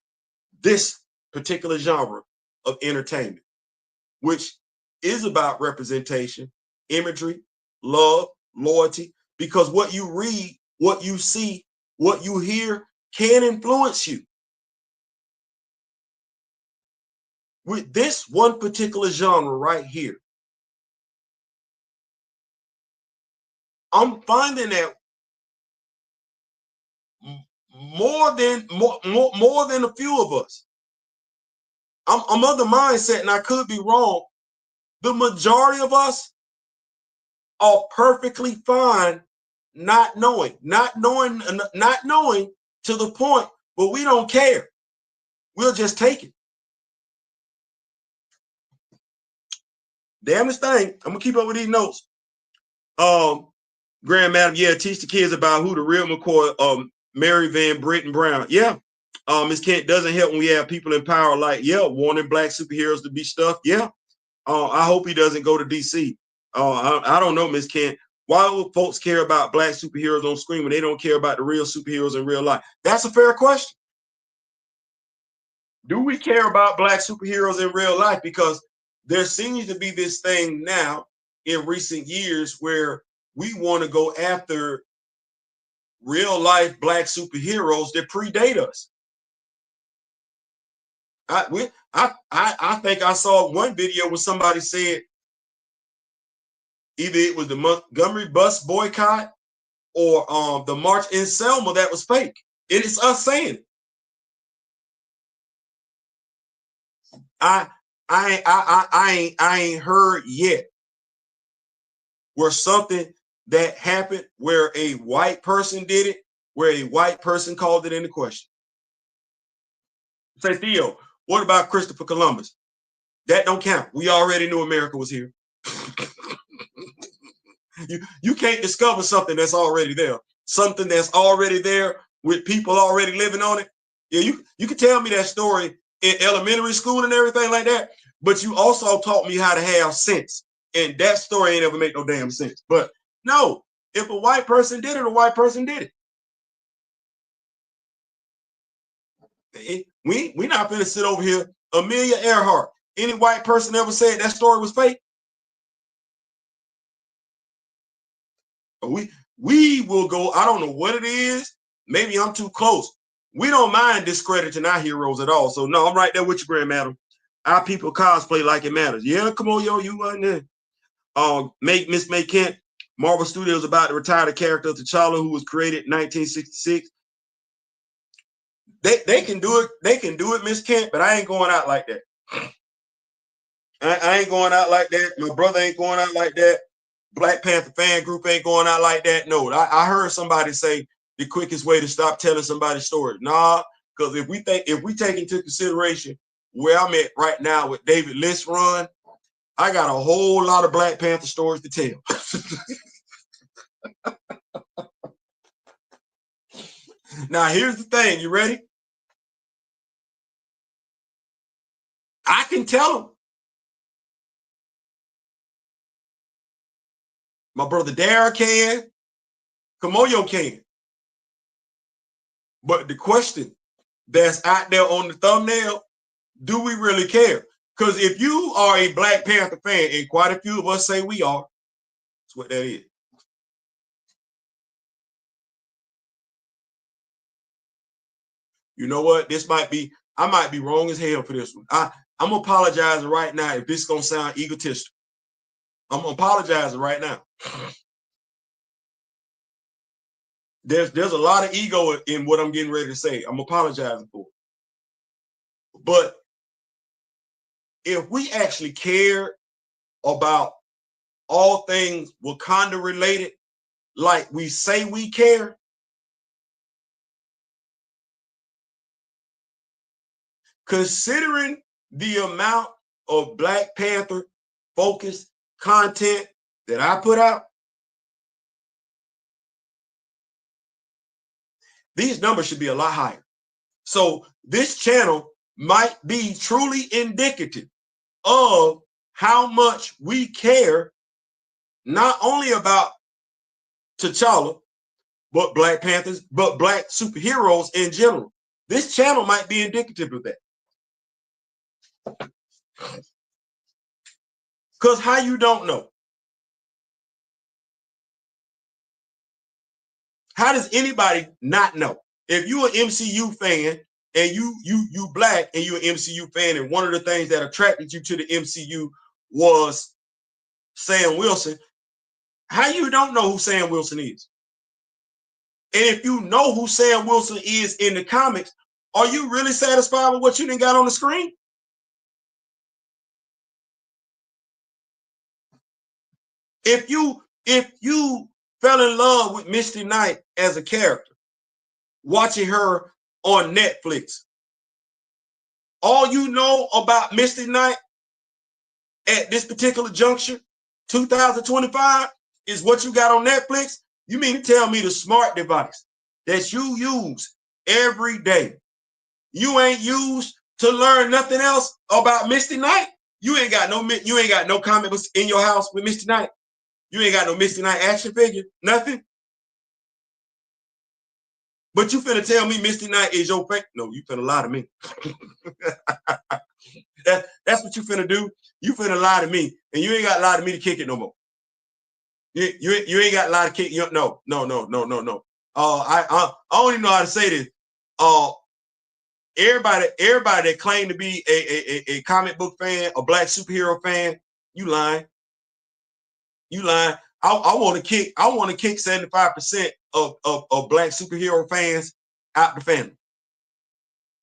[SPEAKER 1] which is about representation, imagery, love, loyalty, because what you read, what you see, what you hear can influence you. With this one particular genre right here, I'm finding that more than a few of us. I'm of the mindset, and I could be wrong. The majority of us are perfectly fine not knowing to the point where we don't care. We'll just take it. Damnest thing. I'm gonna keep up with these notes. Grand Madam, yeah, teach the kids about who the real McCoy, Mary Van Britton Brown. Yeah. Miss Kent, doesn't help when we have people in power like, yeah, wanting Black superheroes to be stuffed. Yeah. I hope he doesn't go to DC. I don't know, Miss Kent. Why would folks care about black superheroes on screen when they don't care about the real superheroes in real life? That's a fair question. Do we care about black superheroes in real life? Because there seems to be this thing now in recent years where we want to go after real life black superheroes that predate us. I think I saw one video where somebody said either it was the Montgomery bus boycott or the march in Selma that was fake. It is us saying it. I ain't heard yet where something that happened where a white person did it, where a white person called it into question. Say, Theo, what about Christopher Columbus? That don't count. We already knew America was here. You can't discover something that's already there. Something that's already there with people already living on it. Yeah, you can tell me that story in elementary school and everything like that, but you also taught me how to have sense. And that story ain't ever make no damn sense. But no, if a white person did it, a white person did it. We not gonna sit over here. Amelia Earhart. Any white person ever said that story was fake? We will go. I don't know what it is. Maybe I'm too close. We don't mind discrediting our heroes at all. So no, I'm right there with you, Grand Madam. Our people cosplay like it matters. Yeah, come on, yo, you wasn't there. Miss May Kent, Marvel Studios about to retire the character of T'Challa, who was created in 1966. They can do it. They can do it, Miss Kent, but I ain't going out like that. I ain't going out like that. My brother ain't going out like that. Black Panther fan group ain't going out like that. No, I heard somebody say the quickest way to stop telling somebody's story. Nah, because if we take into consideration where I'm at right now with David List's run, I got a whole lot of Black Panther stories to tell. Now, here's the thing. You ready? I can tell them. My brother Dara can. Kamoyo can. But the question that's out there on the thumbnail, do we really care? Because if you are a Black Panther fan, and quite a few of us say we are, that's what that is. You know what? I might be wrong as hell for this one. I'm apologizing right now if this is gonna sound egotistical. I'm apologizing right now. There's a lot of ego in what I'm getting ready to say. I'm apologizing for it. But if we actually care about all things Wakanda related, like we say we care, considering the amount of Black Panther focused content that I put out, these numbers should be a lot higher. So this channel might be truly indicative of how much we care, not only about T'Challa, but Black Panthers, but Black superheroes in general. This channel might be indicative of that. Because how you don't know? How does anybody not know? If you're an MCU fan and you Black and you're an MCU fan, and one of the things that attracted you to the MCU was Sam Wilson, how you don't know who Sam Wilson is? And if you know who Sam Wilson is in the comics, are you really satisfied with what you done got on the screen? If you fell in love with Misty Knight as a character, watching her on Netflix, all you know about Misty Knight at this particular juncture, 2025, is what you got on Netflix? You mean to tell me the smart device that you use every day, you ain't used to learn nothing else about Misty Knight? You ain't got no comic books in your house with Misty Knight. You ain't got no Misty Knight action figure, nothing. But you finna tell me Misty Knight is your fake? No, you finna lie to me. That's what you finna do. You finna lie to me, and you ain't got to lie to me to kick it no more. You ain't got a lot of kick. No. I don't even know how to say this. Everybody that claim to be a comic book fan, a black superhero fan, you lying. You lying. I want to kick 75% of black superhero fans out the family.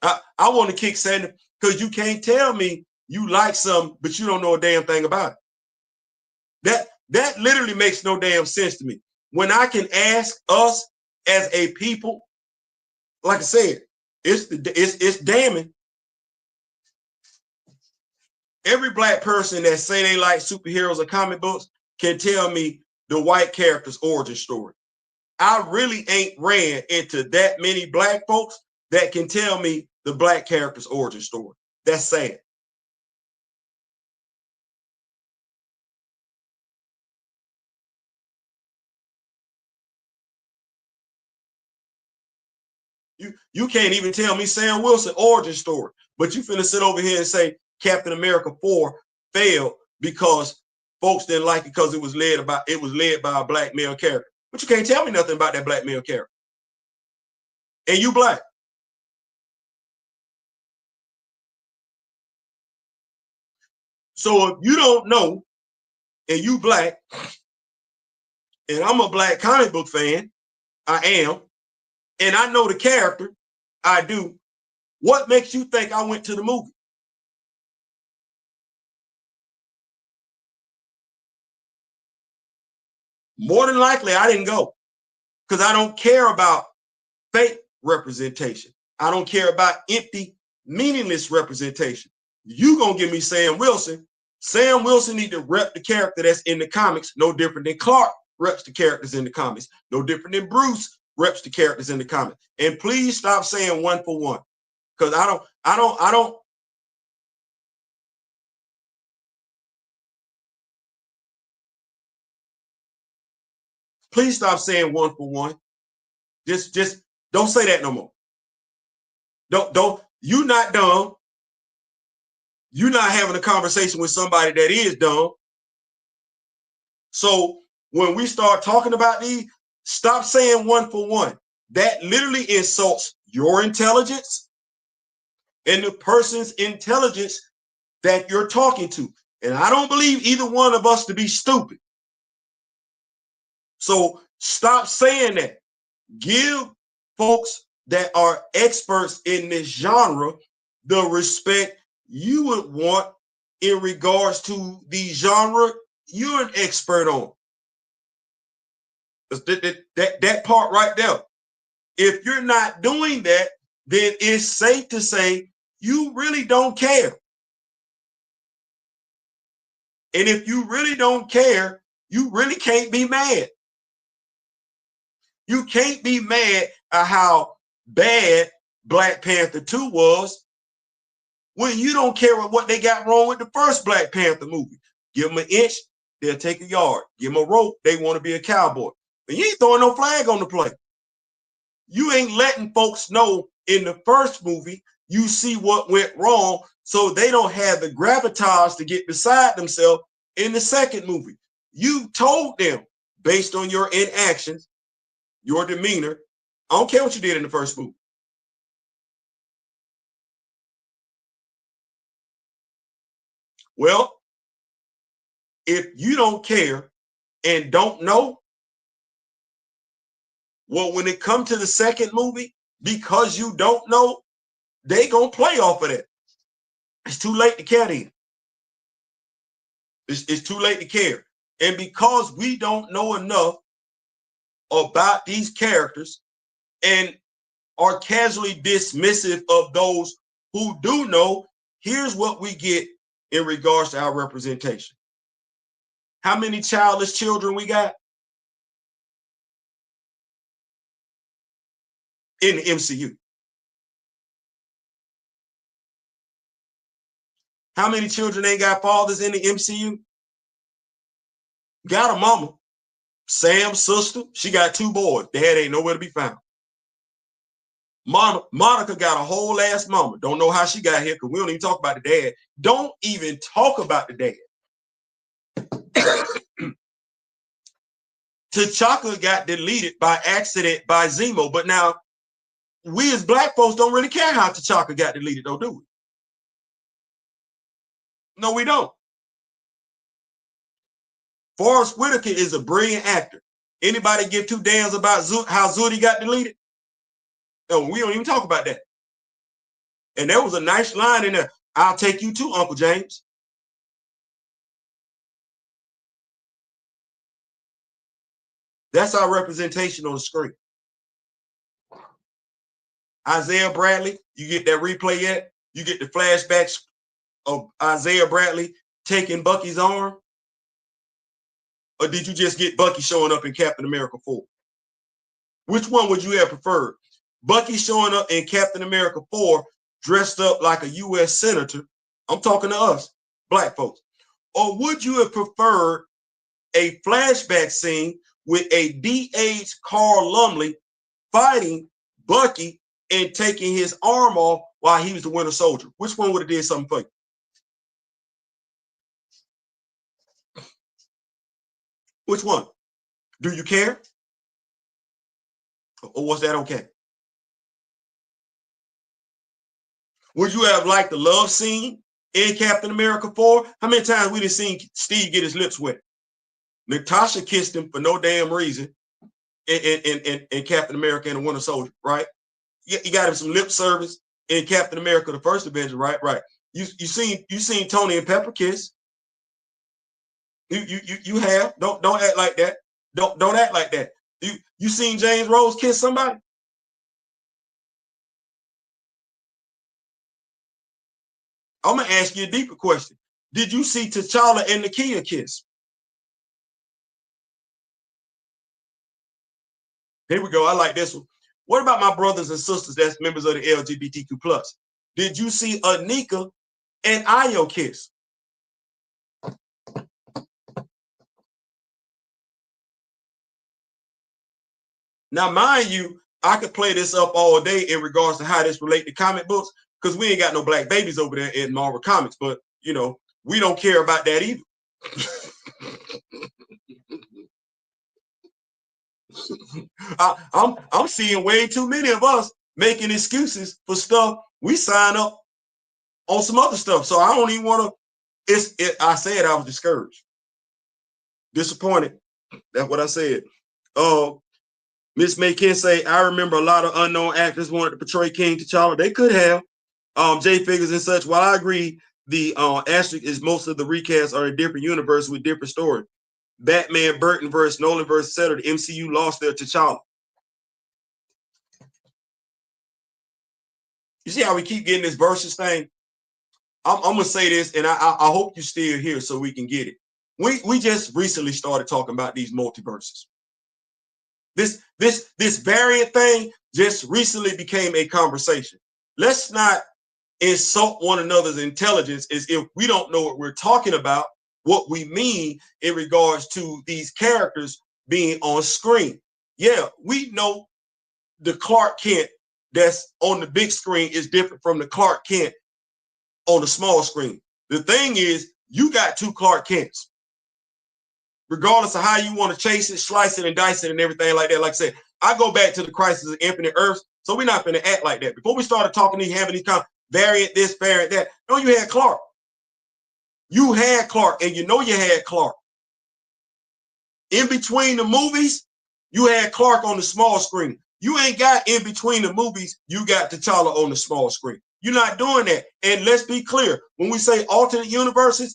[SPEAKER 1] I want to kick 70 because you can't tell me you like something, but you don't know a damn thing about it. That literally makes no damn sense to me. When I can ask us as a people, like I said, it's damning. Every black person that say they like superheroes or comic books can tell me the white character's origin story. I really ain't ran into that many black folks that can tell me the black character's origin story. That's sad. You can't even tell me Sam Wilson origin story, but you finna sit over here and say Captain America 4 failed because folks didn't like it because it was led by a black male character. But you can't tell me nothing about that black male character. And you black. So if you don't know and you black, and I'm a black comic book fan, I am, and I know the character, I do, what makes you think I went to the movie? More than likely, I didn't go because I don't care about fake representation. I don't care about empty, meaningless representation. You gonna give me Sam Wilson. Sam Wilson need to rep the character that's in the comics, no different than Clark reps the characters in the comics, no different than Bruce reps the characters in the comics. And please stop saying one for one. Because I don't. Please stop saying one for one. Just don't say that no more. Don't. You not dumb. You're not having a conversation with somebody that is dumb. So when we start talking about these, stop saying one for one. That literally insults your intelligence and the person's intelligence that you're talking to. And I don't believe either one of us to be stupid. So stop saying that. Give folks that are experts in this genre the respect you would want in regards to the genre you're an expert on. That part right there. If you're not doing that, then it's safe to say you really don't care. And if you really don't care, you really can't be mad. You can't be mad at how bad Black Panther 2 was when you don't care what they got wrong with the first Black Panther movie. Give them an inch, they'll take a yard. Give them a rope, they want to be a cowboy. And you ain't throwing no flag on the play. You ain't letting folks know in the first movie you see what went wrong, so they don't have the gravitas to get beside themselves in the second movie. You told them based on your inactions, your demeanor. I don't care what you did in the first movie. Well, if you don't care and don't know, well, when it comes to the second movie, because you don't know, they gonna play off of that. It's too late to care then. It's too late to care. And because we don't know enough about these characters and are casually dismissive of those who do know, here's what we get in regards to our representation. How many childless children we got in the MCU? How many children ain't got fathers in the MCU? Got a mama. Sam's sister, she got 2 boys. Dad ain't nowhere to be found. Monica got a whole ass mama. Don't know how she got here because we don't even talk about the dad. Don't even talk about the dad. T'Chaka got deleted by accident by Zemo, but now we as black folks don't really care how T'Chaka got deleted, though, do we? No, we don't. Forrest Whitaker is a brilliant actor. Anybody give 2 damns about how Zudi got deleted? No, we don't even talk about that. And there was a nice line in there. I'll take you too, Uncle James. That's our representation on the screen. Isaiah Bradley, you get that replay yet? You get the flashbacks of Isaiah Bradley taking Bucky's arm? Or did you just get Bucky showing up in Captain America 4? Which one would you have preferred? Bucky showing up in Captain America 4 dressed up like a U.S. senator. I'm talking to us, black folks. Or would you have preferred a flashback scene with a de-aged Carl Lumley fighting Bucky and taking his arm off while he was the Winter Soldier? Which one would have did something for you? Which one? Do you care? Or was that okay? Would you have liked the love scene in Captain America 4? How many times we done seen Steve get his lips wet? Natasha kissed him for no damn reason in Captain America and the Winter Soldier, right? You got him some lip service in Captain America, the First Avenger, right? Right. You seen Tony and Pepper kiss. You have. Don't act like that. Don't act like that. You seen James Rose kiss somebody? I'm gonna ask you a deeper question. Did you see T'Challa and Nakia kiss? Here we go. I like this one. What about my brothers and sisters that's members of the LGBTQ plus? Did you see Anika and Ayo kiss? Now, mind you, I could play this up all day in regards to how this relate to comic books, because we ain't got no black babies over there in Marvel Comics, but you know, we don't care about that either. I'm seeing way too many of us making excuses for stuff we sign up on some other stuff. So I don't even want to. I said I was discouraged, disappointed. That's what I said. Miss May can say, I remember a lot of unknown actors wanted to portray King T'Challa. They could have. Jay Figures and such. While I agree, the asterisk is most of the recasts are in different universe with different story. Batman, Burton versus Nolan versus etc. The MCU lost their T'Challa. You see how we keep getting this versus thing? I'm gonna say this, and I hope you still here so we can get it. We just recently started talking about these multiverses. This variant thing just recently became a conversation. Let's not insult one another's intelligence as if we don't know what we're talking about, what we mean in regards to these characters being on screen. Yeah, we know the Clark Kent that's on the big screen is different from the Clark Kent on the small screen. The thing is, you got 2 Clark Kents. Regardless of how you want to chase it, slice it, and dice it, and everything like that. Like I said, I go back to the Crisis of Infinite Earths, so we're not going to act like that. Before we started talking, having these kind of variant this, variant that. No, you had Clark. You had Clark, and you know you had Clark. In between the movies, you had Clark on the small screen. You ain't got in between the movies, you got T'Challa on the small screen. You're not doing that. And let's be clear, when we say alternate universes,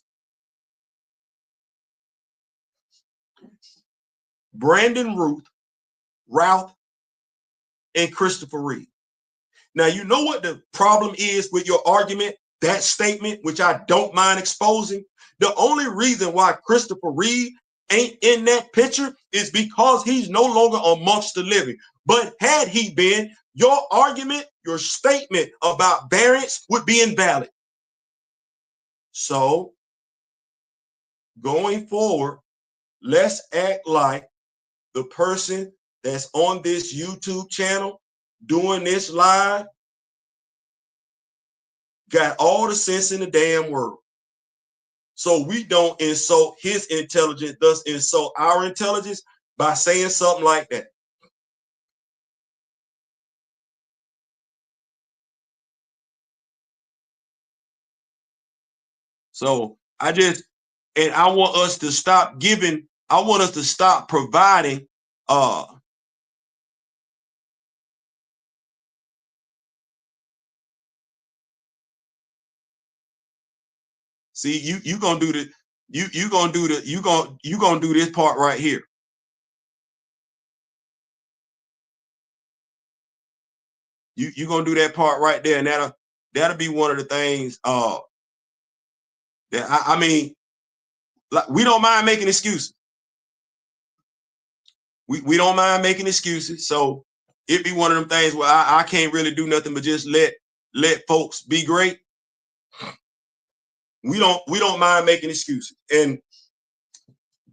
[SPEAKER 1] Brandon Routh, and Christopher Reeve. Now, you know what the problem is with your argument, that statement, which I don't mind exposing? The only reason why Christopher Reeve ain't in that picture is because he's no longer amongst the living. But had he been, your argument, your statement about variants would be invalid. So, going forward, let's act like the person that's on this YouTube channel doing this live got all the sense in the damn world. So we don't insult his intelligence, thus insult our intelligence by saying something like that. So I want us to stop giving, I want us to stop providing see, you gonna do the you gonna do the you gonna do this part right here. You gonna do that part right there, and that'll be one of the things that I mean, like, we don't mind making excuses. We don't mind making excuses. So it'd be one of them things where I can't really do nothing but just let folks be great. We don't mind making excuses, and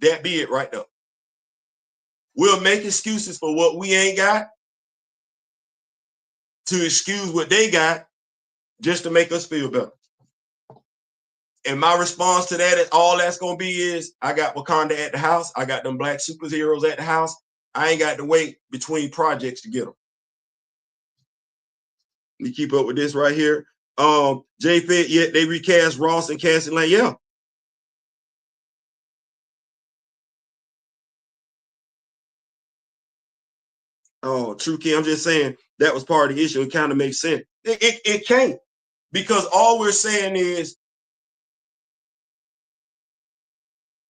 [SPEAKER 1] that be it right there. We'll make excuses for what we ain't got to excuse what they got just to make us feel better. And my response to that is all that's gonna be is I got Wakanda at the house. I got them black superheroes at the house. I ain't got to wait between projects to get them. We keep up with this right here. Jay Fed, yeah, they recast Ross and Cassie Lang. Yeah. Oh, True Key, I'm just saying that was part of the issue. It kind of makes sense. It can't, because all we're saying is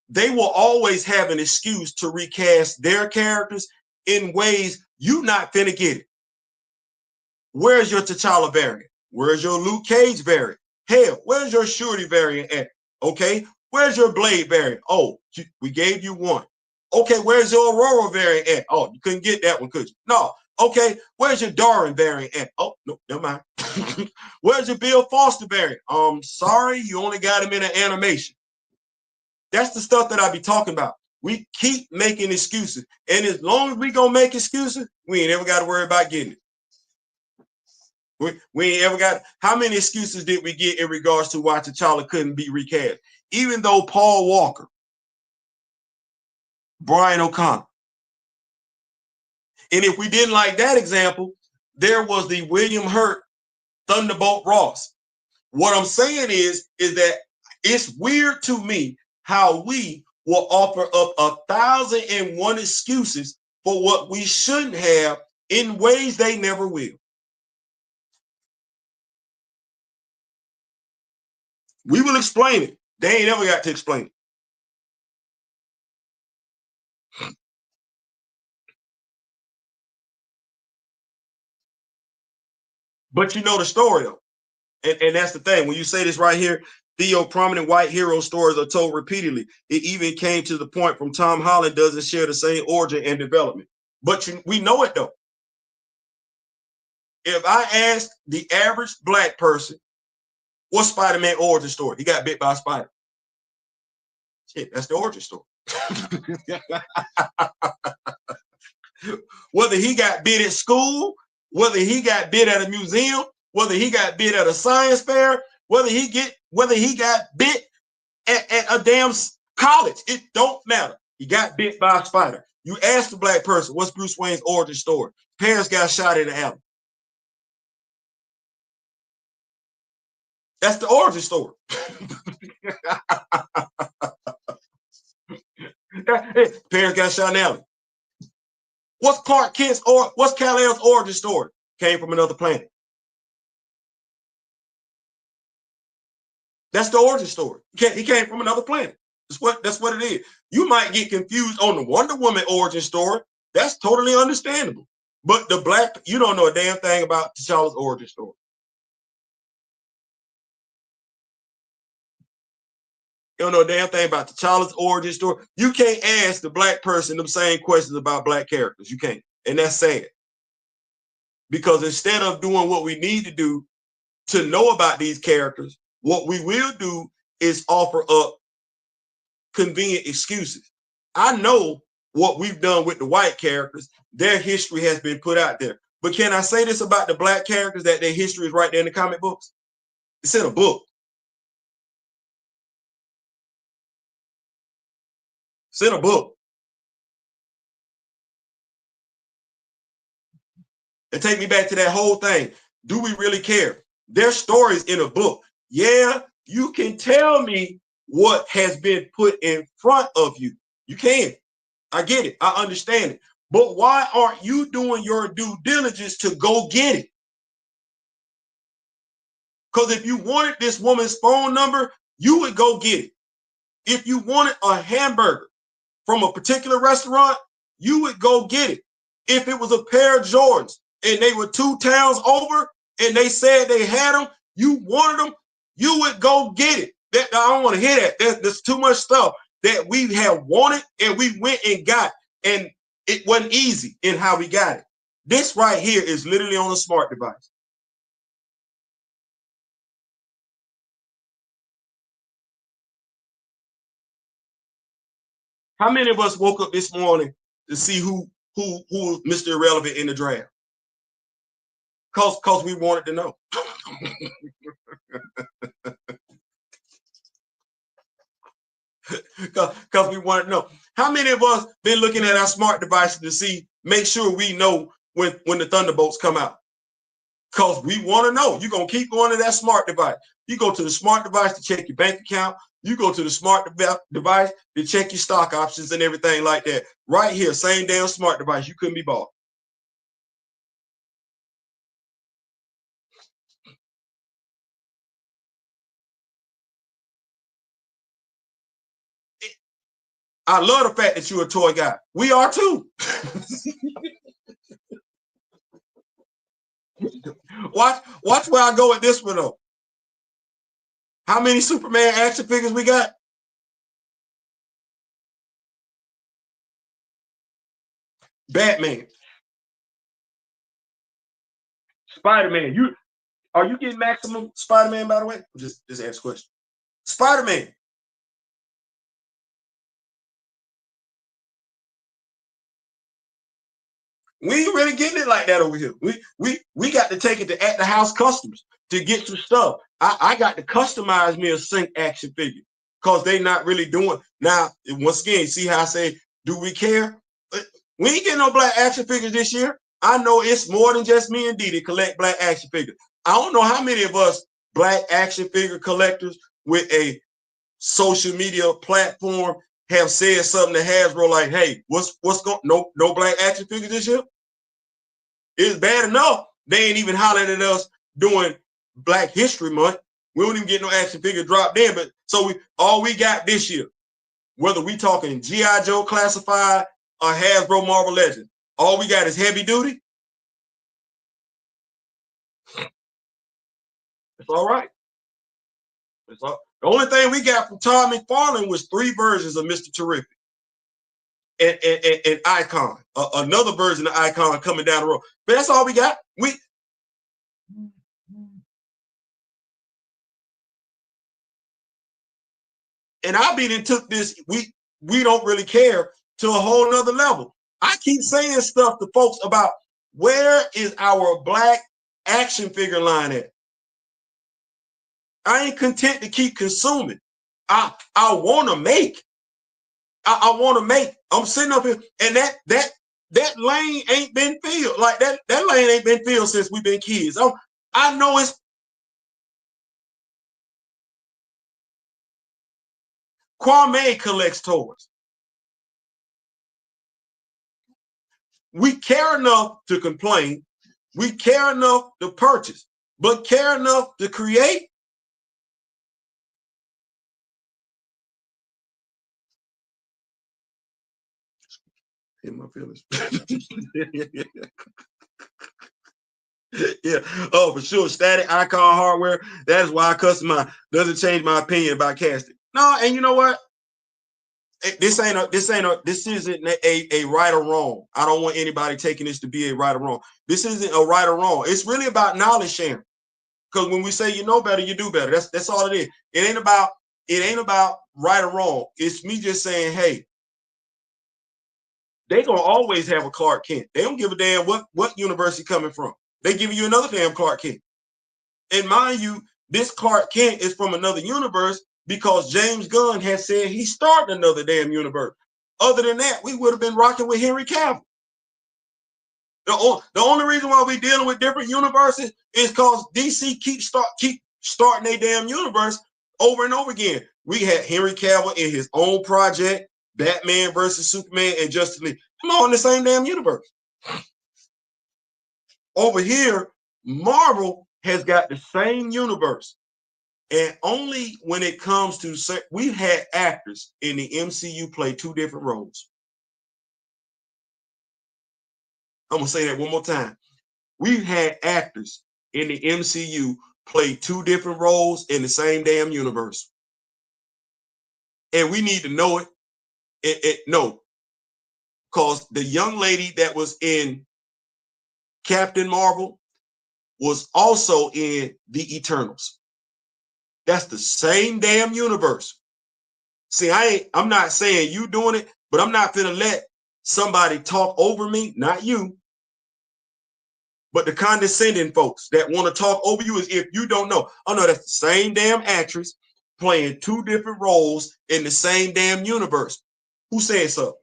[SPEAKER 1] they will always have an excuse to recast their characters in ways you not finna get it. Where's your T'Challa variant? Where's your Luke Cage variant? Hell, where's your Shuri variant at? Okay, where's your Blade variant? Oh, we gave you one. Okay, where's your Aurora variant at? Oh, you couldn't get that one, could you? No. Okay, where's your Darwin variant at? Oh, no, never mind. Where's your Bill Foster variant? Sorry, you only got him in an animation. That's the stuff that I be talking about. We keep making excuses, and as long as we gonna make excuses, we ain't ever got to worry about getting it. We ain't ever got. How many excuses did we get in regards to why T'Challa couldn't be recast? Even though Paul Walker, Brian O'Connor, and if we didn't like that example, there was the William Hurt Thunderbolt Ross. What I'm saying is that it's weird to me how we will offer up 1,001 excuses for what we shouldn't have in ways they never will. We will explain it. They ain't ever got to explain it. But you know the story, though. And that's the thing. When you say this right here, Theo, prominent white hero stories are told repeatedly. It even came to the point from Tom Holland doesn't share the same origin and development. But we know it, though. If I ask the average black person, what's Spider-Man origin story? He got bit by a spider. Shit, that's the origin story. Whether he got bit at school, whether he got bit at a museum, whether he got bit at a science fair, whether he got bit at a damn college, it don't matter. He got bit by a spider. You ask the black person, what's Bruce Wayne's origin story? Parents got shot in the alley. That's the origin story. Parents got shot in the alley. What's Clark Kent's or what's Kal-El's origin story? Came from another planet. That's the origin story. He came from another planet. That's what it is. You might get confused on the Wonder Woman origin story. That's totally understandable. But the black, you don't know a damn thing about T'Challa's origin story. You don't know a damn thing about T'Challa's origin story. You can't ask the black person them same questions about black characters. You can't. And that's sad. Because instead of doing what we need to do to know about these characters, what we will do is offer up convenient excuses. I know what we've done with the white characters, their history has been put out there. But can I say this about the black characters, that their history is right there in the comic books? It's in a book. It's in a book. And take me back to that whole thing. Do we really care? Their stories in a book. Yeah, you can tell me what has been put in front of you. You can. I get it. I understand it. But why aren't you doing your due diligence to go get it? Because if you wanted this woman's phone number, you would go get it. If you wanted a hamburger from a particular restaurant, you would go get it. If it was a pair of Jordans and they were 2 towns over and they said they had them, you wanted them, you would go get it. That, I don't want to hear that. There's too much stuff that we have wanted and we went and got, and it wasn't easy in how we got it. This right here is literally on a smart device. How many of us woke up this morning to see who Mr. Irrelevant in the draft? Cause we wanted to know. Because we wanted to know. How many of us been looking at our smart devices to see, make sure we know when the Thunderbolts come out? Because we want to know. You're going to keep going to that smart device. You go to the smart device to check your bank account. You go to the smart device to check your stock options and everything like that. Right here, same damn smart device. You couldn't be bought. I love the fact that you're a toy guy. We are too. Watch where I go with this one though. How many Superman action figures we got? Batman, Spider-Man. Are you getting maximum Spider-Man, by the way? Just ask a question. Spider-Man. We ain't really getting it like that over here. We got to take it to at the house customs to get some stuff. I got to customize me a Sync action figure because they not really doing. Now, once again, see how I say, do we care? We ain't getting no black action figures this year. I know it's more than just me and Dee to collect black action figures. I don't know how many of us black action figure collectors with a social media platform have said something to Hasbro like, hey, what's going, no black action figures this year? It's bad enough they ain't even hollering at us doing Black History Month. We don't even get no action figure dropped in. But so all we got this year, whether we talking G.I. Joe Classified or Hasbro Marvel Legends, all we got is heavy duty. It's all right. It's all. The only thing we got from Todd McFarlane was 3 versions of Mr. Terrific and Icon, another version of Icon coming down the road. But that's all we got. And I been and took this, we don't really care, to a whole nother level. I keep saying stuff to folks about where is our black action figure line at? I ain't content to keep consuming. I want to make. I want to make. I'm sitting up here, and that lane ain't been filled. Like that lane ain't been filled since we've been kids. I know it's. Kwame collects toys. We care enough to complain. We care enough to purchase, but care enough to create. In my feelings. Yeah. Oh, for sure. Static icon hardware. That is why I customize. Doesn't change my opinion about casting. No, and you know what? This isn't a right or wrong. I don't want anybody taking this to be a right or wrong. This isn't a right or wrong. It's really about knowledge sharing. Because when we say you know better, you do better. That's all it is. It ain't about right or wrong. It's me just saying, hey, They gonna always have a Clark Kent. They don't give a damn what universe he coming from. They give you another damn Clark Kent. And mind you, this Clark Kent is from another universe because James Gunn has said he started another damn universe. Other than that, we would have been rocking with Henry Cavill. The only reason why we're dealing with different universes is because DC keep starting their damn universe over and over again. We had Henry Cavill in his own project, Batman versus Superman and Justice League. Come on, in the same damn universe. Over here, Marvel has got the same universe. And only when it comes to, we've had actors in the MCU play two different roles. I'm going to say that one more time. We've had actors in the MCU play two different roles in the same damn universe. And we need to know it. No. Because the young lady that was in Captain Marvel was also in the Eternals. That's the same damn universe. See, I'm not saying you doing it, but I'm not gonna let somebody talk over me, not you. But the condescending folks that want to talk over you is if you don't know. Oh no, that's the same damn actress playing two different roles in the same damn universe. Who said so?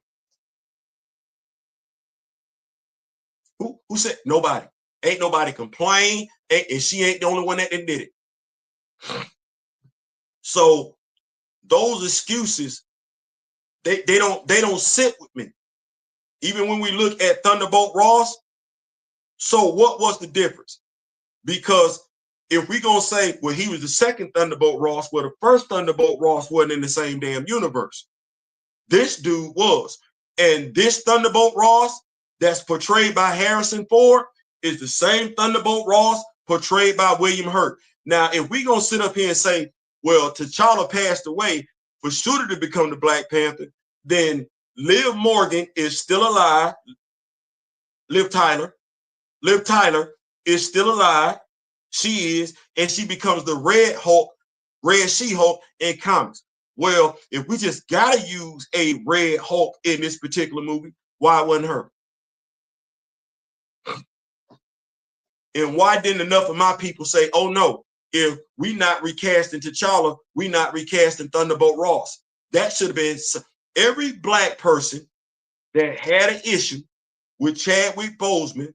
[SPEAKER 1] Who said? Nobody. Ain't nobody complain, and she ain't the only one that did it. So those excuses, they don't sit with me. Even when we look at Thunderbolt Ross, so what was the difference? Because if we gonna say, well, he was the second Thunderbolt Ross, well, the first Thunderbolt Ross wasn't in the same damn universe. This dude was. And this Thunderbolt Ross that's portrayed by Harrison Ford is the same Thunderbolt Ross portrayed by William Hurt. Now, if we gonna sit up here and say, well, T'Challa passed away for Shooter to become the Black Panther, then Liv Morgan is still alive. Liv Tyler is still alive. She is, and she becomes the Red She-Hulk in comics. Well, if we just gotta use a Red Hulk in this particular movie, why wasn't her? And why didn't enough of my people say, oh no, if we not recasting T'Challa, we not recasting Thunderbolt Ross? That should have been every Black person that had an issue with Chadwick Boseman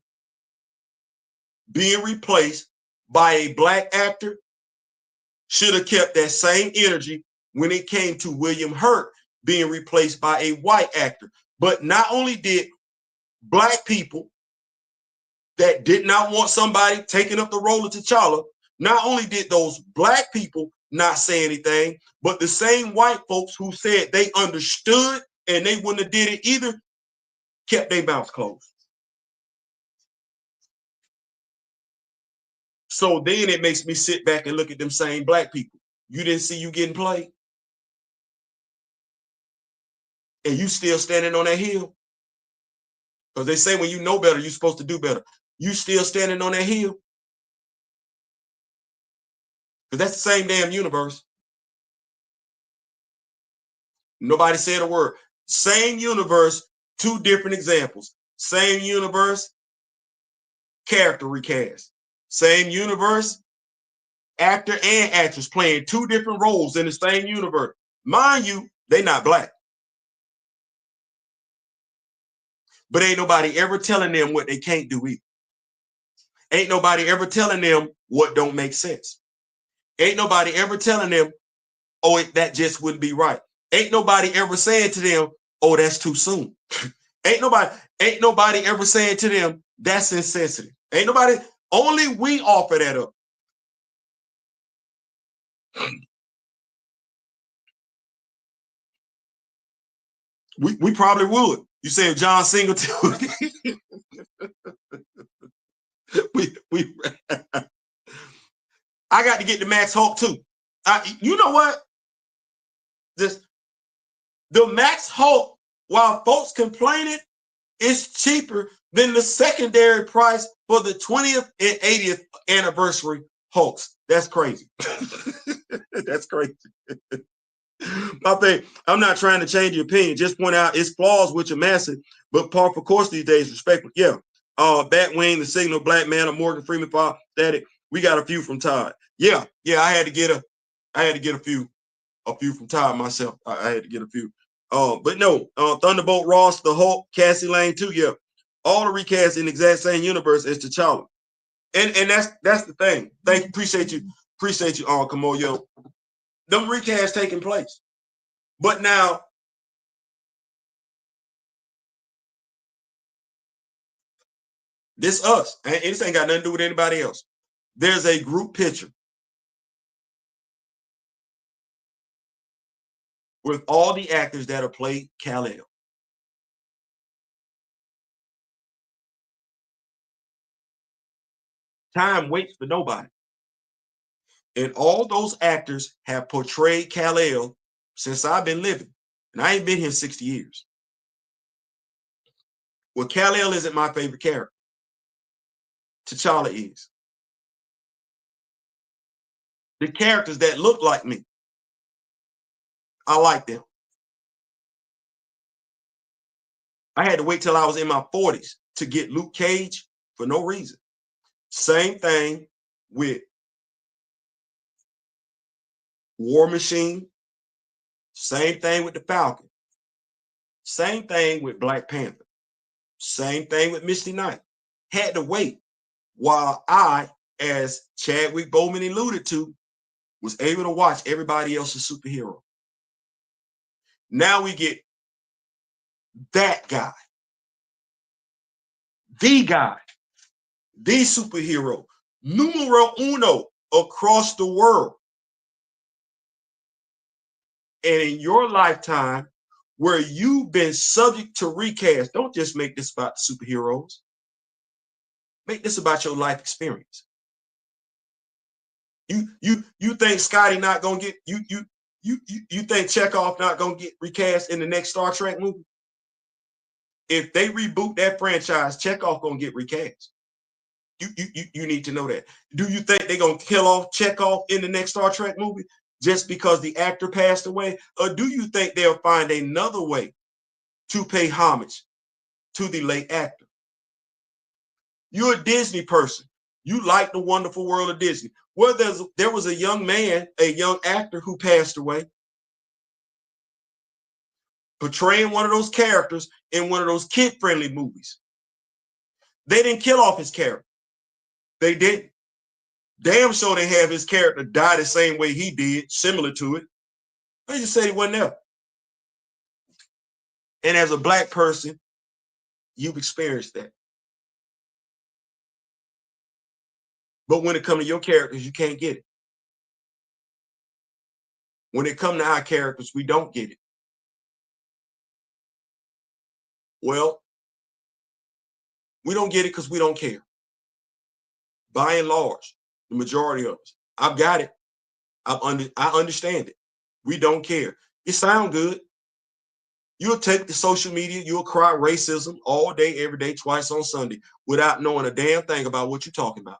[SPEAKER 1] being replaced by a Black actor should have kept that same energy when it came to William Hurt being replaced by a white actor. But not only did Black people that did not want somebody taking up the role of T'Challa, not only did those Black people not say anything, but the same white folks who said they understood and they wouldn't have did it either kept their mouths closed. So then it makes me sit back and look at them same Black people. You didn't see you getting played? And you still standing on that hill? Because they say when you know better, you're supposed to do better. You still standing on that hill? Because that's the same damn universe. Nobody said a word. Same universe, two different examples. Same universe, character recast. Same universe, actor and actress playing two different roles in the same universe. Mind you, they not Black. But ain't nobody ever telling them what they can't do either. Ain't nobody ever telling them what don't make sense. Ain't nobody ever telling them, oh, that just wouldn't be right. Ain't nobody ever saying to them, oh, that's too soon. Ain't nobody ever saying to them, that's insensitive. Ain't nobody, only we offer that up. We probably would. You say John Singleton. I got to get the Max Hulk too. You know what? The Max Hulk, while folks complaining, is cheaper than the secondary price for the 20th and 80th anniversary Hulks. That's crazy. That's crazy. My thing, I'm not trying to change your opinion. Just point out its flaws, which are massive, but par for course these days, respectful. Yeah. Batwing, The Signal, Black Man, or Morgan Freeman, Pop, Static. We got a few from Todd. Yeah, I had to get a few from Todd myself. I had to get a few. But no, Thunderbolt Ross, the Hulk, Cassie Lane too. Yeah, all the recasts in the exact same universe as T'Challa, and that's the thing. Thank you, appreciate you, Kamoyo. Them recasts taking place, but now this us, and this ain't got nothing to do with anybody else. There's a group picture with all the actors that have played Kal-El. Time waits for nobody. And all those actors have portrayed Kal-El since I've been living. And I ain't been here 60 years. Well, Kal-El isn't my favorite character. T'Challa is. The characters that look like me, I like them. I had to wait till I was in my 40s to get Luke Cage for no reason. Same thing with War Machine. Same thing with the Falcon. Same thing with Black Panther. Same thing with Misty Knight. Had to wait while I, as Chadwick Boseman alluded to, was able to watch everybody else's superhero. Now we get that guy, the superhero, numero uno across the world. And in your lifetime, where you've been subject to recast, don't just make this about the superheroes. Make this about your life experience. You think Scotty not gonna get you think Chekhov not gonna get recast in the next Star Trek movie? If they reboot that franchise, Chekhov gonna get recast. You need to know that. Do you think they're gonna kill off Chekhov in the next Star Trek movie just because the actor passed away? Or do you think they'll find another way to pay homage to the late actor? You're a Disney person. You like the wonderful world of Disney. Well, there was a young man, a young actor who passed away, portraying one of those characters in one of those kid-friendly movies. They didn't kill off his character. They didn't. Damn sure they have his character die the same way he did, similar to it. They just said he wasn't there. And as a Black person, you've experienced that. But when it comes to your characters, you can't get it. When it comes to our characters, we don't get it. Well, we don't get it because we don't care. By and large, the majority of us. I've got it. I understand it. We don't care. It sounds good. You'll take the social media, you'll cry racism all day, every day, twice on Sunday, without knowing a damn thing about what you're talking about.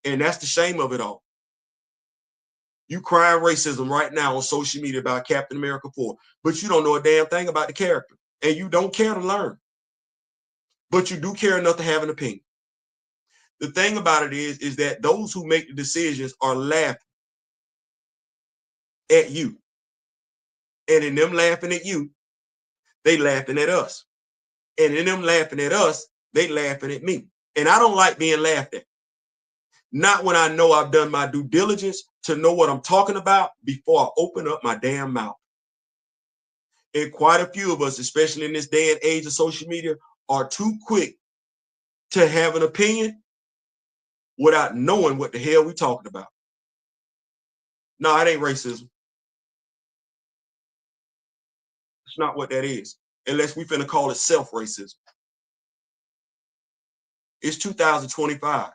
[SPEAKER 1] And that's the shame of it all. You crying racism right now on social media about Captain America 4, but you don't know a damn thing about the character, and you don't care to learn. But you do care enough to have an opinion. The thing about it is that those who make the decisions are laughing at you. And in them laughing at you, they laughing at us. And in them laughing at us, they laughing at me. And I don't like being laughed at. Not when I know I've done my due diligence to know what I'm talking about before I open up my damn mouth. And quite a few of us, especially in this day and age of social media, are too quick to have an opinion without knowing what the hell we're talking about. No, it ain't racism. It's not what that is, unless we finna call it self-racism. It's 2025.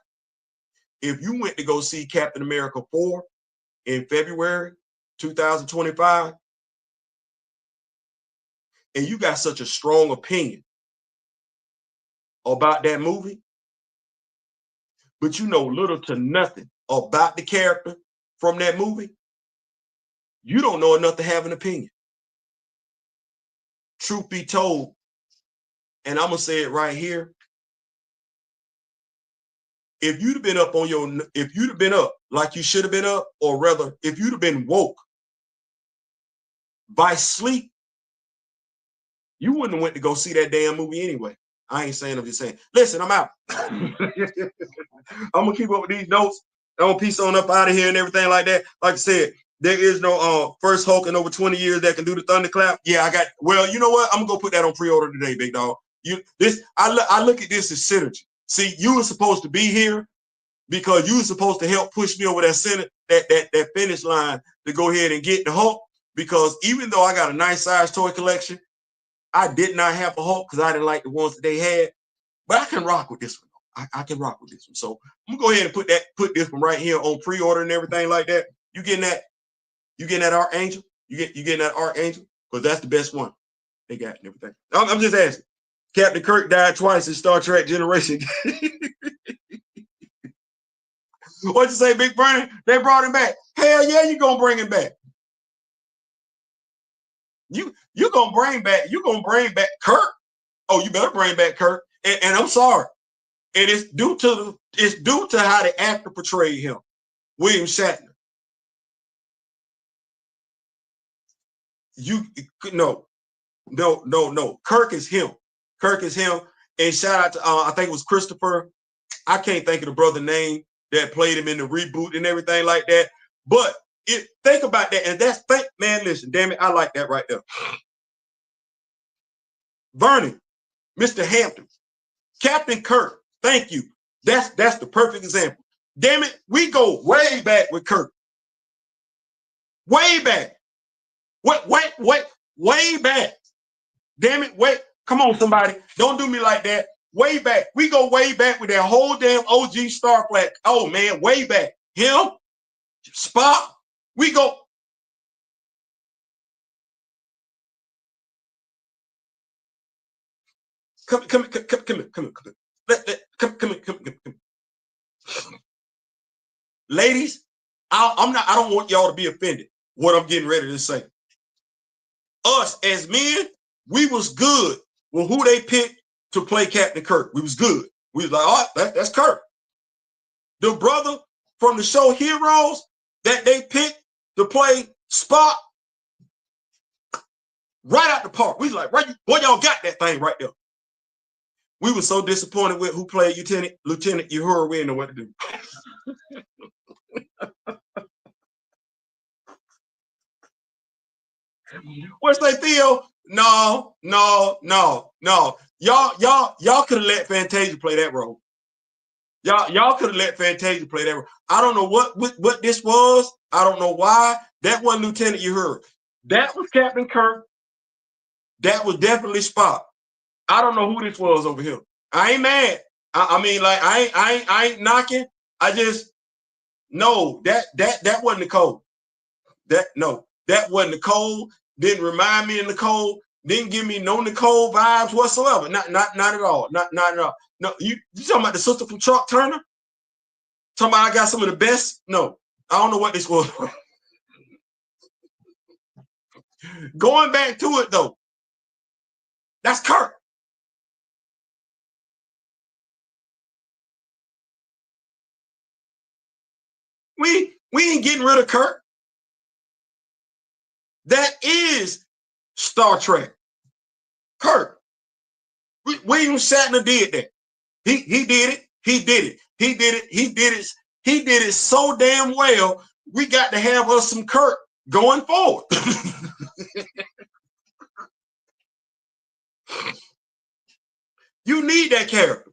[SPEAKER 1] If you went to go see Captain America 4 in February 2025, and you got such a strong opinion about that movie, but you know little to nothing about the character from that movie, You don't know enough to have an opinion. Truth be told, and I'm gonna say it right here. If you'd have been up if you'd have been up like you should have been up, or rather, if you'd have been woke by sleep, you wouldn't have went to go see that damn movie anyway. I ain't saying, I'm just saying. Listen, I'm out. I'm gonna keep up with these notes. I'm gonna piece on up out of here and everything like that. Like I said, there is no first Hulk in over 20 years that can do the thunderclap. Yeah, I got. Well, you know what? I'm gonna go put that on pre-order today, big dog. I look at this as synergy. See, you were supposed to be here because you were supposed to help push me over that finish line to go ahead and get the Hulk. Because even though I got a nice size toy collection, I did not have a Hulk because I didn't like the ones that they had. But I can rock with this one. I can rock with this one. So I'm gonna go ahead and put this one right here on pre-order and everything like that. You getting that Archangel? You getting that Archangel? Because that's the best one they got and everything. I'm just asking. Captain Kirk died twice in Star Trek Generation. What you say, Big Bernie? They brought him back. Hell yeah, you gonna bring him back. You gonna bring back Kirk. Oh, you better bring back Kirk. And I'm sorry. And it's due to how the actor portrayed him, William Shatner. No. Kirk is him. Kirk is him. And shout out to I think it was Christopher. I can't think of the brother name that played him in the reboot and everything like that. But think about that. And man, listen, damn it, I like that right there. Vernon, Mr. Hampton, Captain Kirk, thank you. That's the perfect example. Damn it, we go way back with Kirk. Way back. Way back. Damn it, wait. Come on, somebody. Don't do me like that. Way back. We go way back with that whole damn OG Star Flag. Oh, man, way back. Him, Spock, we go. Come here. Ladies, I don't want y'all to be offended what I'm getting ready to say. Us as men, we was good with who they picked to play Captain Kirk. We was good. We was like, all right, that's Kirk. The brother from the show Heroes that they picked to play Spock, right out the park. We was like, right, boy, y'all got that thing right there. We were so disappointed with who played Lieutenant Uhura. We didn't know what to do. What's they feel? No. Y'all could have let Fantasia play that role. Y'all could have let Fantasia play that role. I don't know what this was. I don't know why. That wasn't Lieutenant Uhura. That was Captain Kirk. That was definitely Spock. I don't know who this was over here. I ain't mad. I mean, like, I ain't knocking. I just no, that wasn't Nicole. That wasn't Nicole. Didn't remind me of Nicole. Didn't give me no Nicole vibes whatsoever. Not at all. Not at all. No, you talking about the sister from Chuck Turner? Talking about I got some of the best? No, I don't know what this was. Going back to it though, that's Kirk. We ain't getting rid of Kirk. That is Star Trek. Kirk. William Shatner did that. He did it. He did it. He did it. He did it. He did it so damn well. We got to have us some Kirk going forward. You need that character.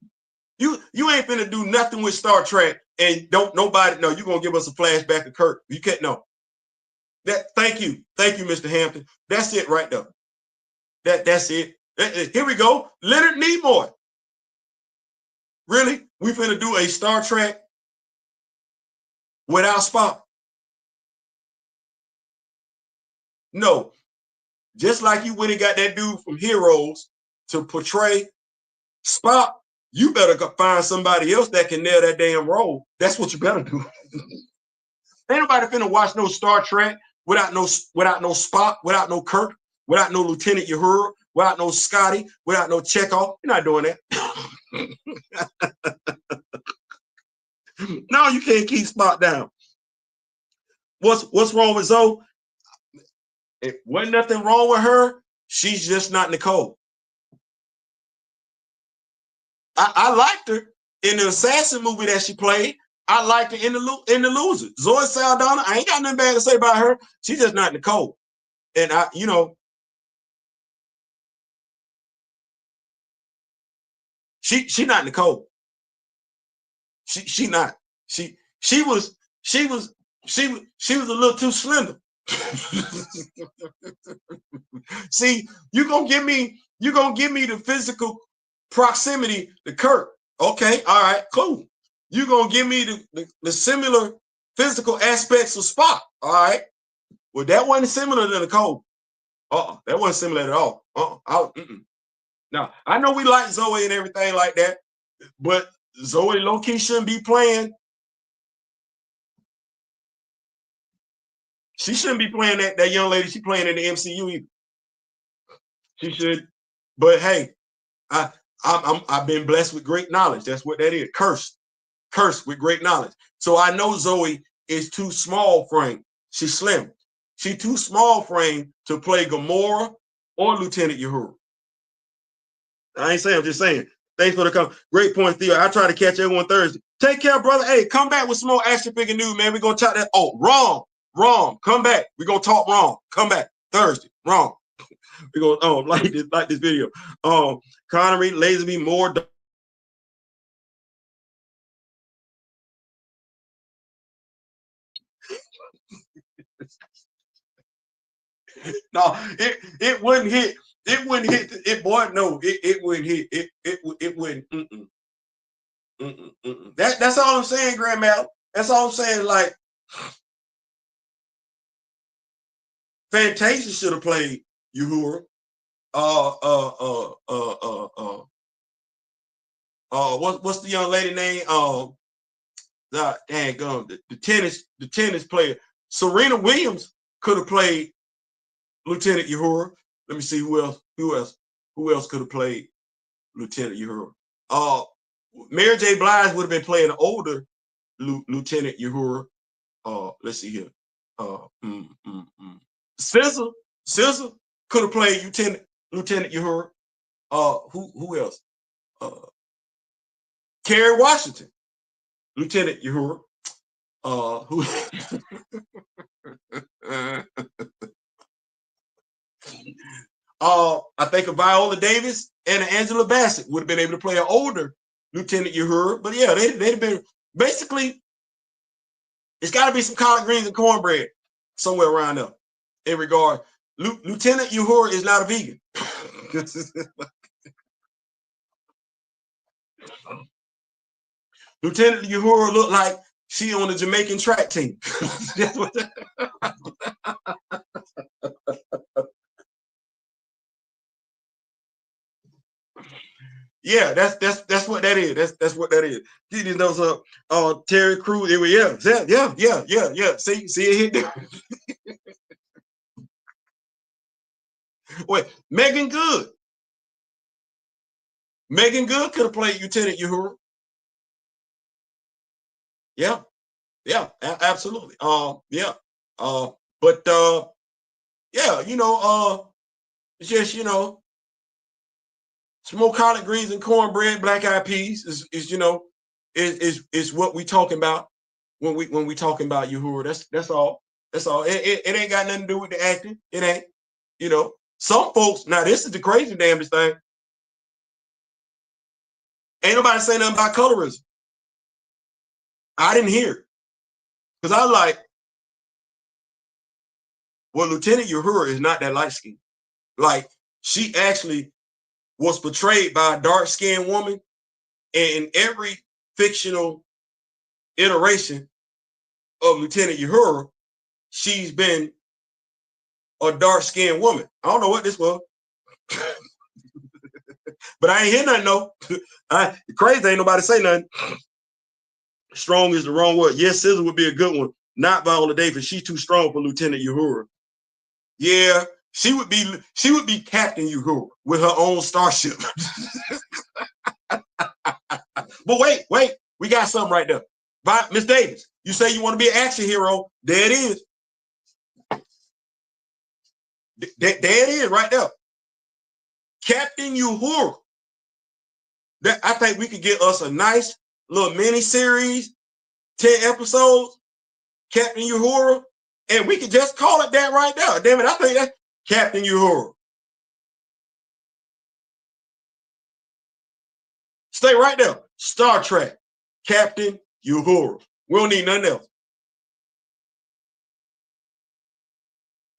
[SPEAKER 1] You ain't finna do nothing with Star Trek and don't nobody know. You're gonna give us a flashback of Kirk. You can't know. Thank you, Mr. Hampton. That's it right there. That's it. Here we go. Leonard Nimoy. Really? We finna do a Star Trek without Spock? No. Just like you went and got that dude from Heroes to portray Spock, you better go find somebody else that can nail that damn role. That's what you better do. Ain't nobody finna watch no Star Trek without no Spock, without no Kirk, without no Lieutenant Uhura, without no Scotty, without no Chekhov. You're not doing that. No, you can't keep Spock down. What's wrong with Zoe? It wasn't nothing wrong with her. She's just not Nicole. I liked her in the Assassin movie that she played. I liked her in the Loser. Zoe Saldana, I ain't got nothing bad to say about her. She's just not Nicole. And she not Nicole. She not. She was a little too slender. See, you're gonna give me the physical proximity to Kirk. Okay, all right, cool. You're gonna give me the similar physical aspects of Spock. All right. Well, that wasn't similar to Nicole. That wasn't similar at all. Now, I know we like Zoe and everything like that, but Zoe low-key shouldn't be playing. She shouldn't be playing that young lady she playing in the MCU either. She should. But hey, I've been blessed with great knowledge. That's what that is. Cursed with great knowledge. So I know Zoe is too small frame. She's slim. She's too small frame to play Gamora or Lieutenant Uhura. I ain't saying, I'm just saying. Thanks for the comment. Great point, Theo. I try to catch everyone Thursday. Take care, brother. Hey, come back with some more action figure news, man. We're gonna talk that. Oh, wrong. Come back. We're gonna talk wrong. Come back Thursday. Wrong. We're gonna like this video. Connery, Lazenby, more. No, it wouldn't hit. It wouldn't hit. It boy, no, it wouldn't hit. It wouldn't. That's all I'm saying, Grandma. That's all I'm saying. Like, Fantasia should have played Uhura. What's the young lady name? The tennis player. Serena Williams could have played Lieutenant Uhura. Let me see who else could have played Lieutenant Uhura. Mary J. Blige would have been playing an older Lieutenant Uhura. Let's see here. SZA could have played Lieutenant Uhura. Who else? Kerry Washington, Lieutenant Uhura. Who? I think of Viola Davis and Angela Bassett would have been able to play an older Lieutenant Uhura. But yeah, they'd have been basically. It's got to be some collard greens and cornbread somewhere around there. In regard, Lieutenant Uhura is not a vegan. Lieutenant Uhura looked like she on the Jamaican track team. Yeah, that's what that is. That's what that is. Get these notes up. Terry Crews. Yeah. See it hit there. Wait, Megan Good. Megan Good could have played Lieutenant Uhura. Yeah, absolutely. Yeah. But yeah, it's just some more collard greens and cornbread, black eyed peas is what we talking about when we talking about Uhura. That's all. That's all. It ain't got nothing to do with the acting. It ain't. Some folks. Now this is the crazy damnedest thing. Ain't nobody saying nothing about colorism. I didn't hear because I like. Well, Lieutenant Uhura is not that light skinned. Like she actually was portrayed by a dark skinned woman, and in every fictional iteration of Lieutenant Uhura, she's been a dark skinned woman. I don't know what this was, but I ain't hear nothing. No, crazy ain't nobody say nothing. Strong is the wrong word. Yes, SZA would be a good one. Not Viola Davis. She's too strong for Lieutenant Uhura. Yeah, she would be Captain Uhura with her own starship. But wait, we got something right there. Miss Davis, you say you want to be an action hero. There it is. There it is right there. Captain Uhura. I think we could get us a nice little mini series, 10 episodes, Captain Uhura, and we could just call it that right there. Damn it, I think that's Captain Uhura. Stay right there. Star Trek, Captain Uhura. We don't need nothing else.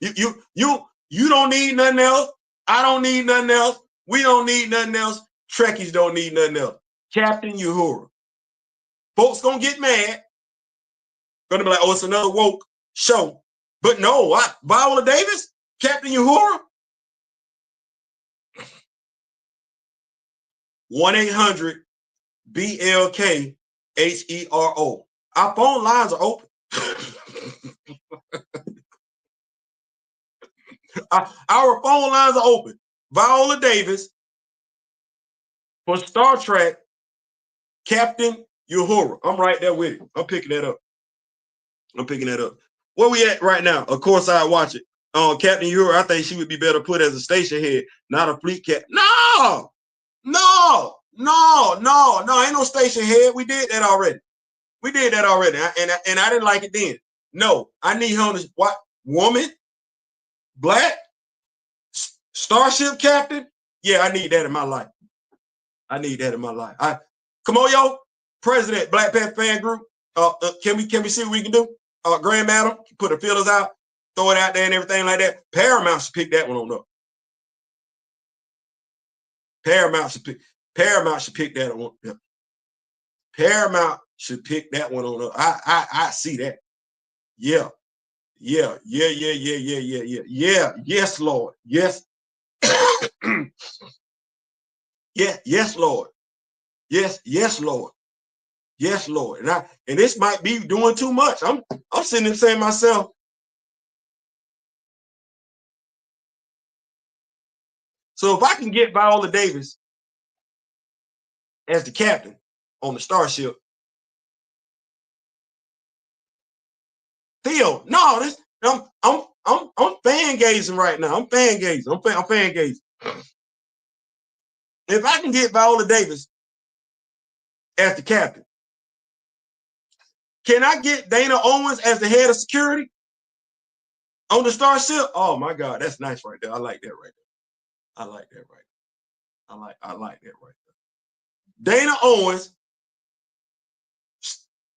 [SPEAKER 1] You don't need nothing else. I don't need nothing else. We don't need nothing else. Trekkies don't need nothing else. Captain Uhura. Folks gonna get mad. Gonna be like, oh, it's another woke show. But no, Viola Davis, Captain Uhura. 1-800-BLK-HERO. Our phone lines are open. Our phone lines are open. Viola Davis for Star Trek, Captain Uhura. I'm right there with you. I'm picking that up. Where we at right now? Of course, I watch it. Captain Uhura, I think she would be better put as a station head, not a fleet cap. No, ain't no station head. We did that already. And I didn't like it then. No, I need her on this woman, black, starship captain. Yeah, I need that in my life. Come on, yo, President Black Panther fan group. Can we see what we can do? Grand Madam, put the feelers out, throw it out there and everything like that. Paramount should pick that one on up. Paramount should pick that one. Yeah. Paramount should pick that one on up. I see that. Yeah. Yes, Lord. Yes. Yes, Lord. Yes, Lord. Yes, Lord. And this might be doing too much. I'm sitting there saying myself. So if I can get Viola Davis as the captain on the starship, Theo, no, I'm fan gazing right now. I'm fan gazing. If I can get Viola Davis as the captain, can I get Dana Owens as the head of security on the starship? Oh my God, that's nice right there. I like that right there. Dana Owens,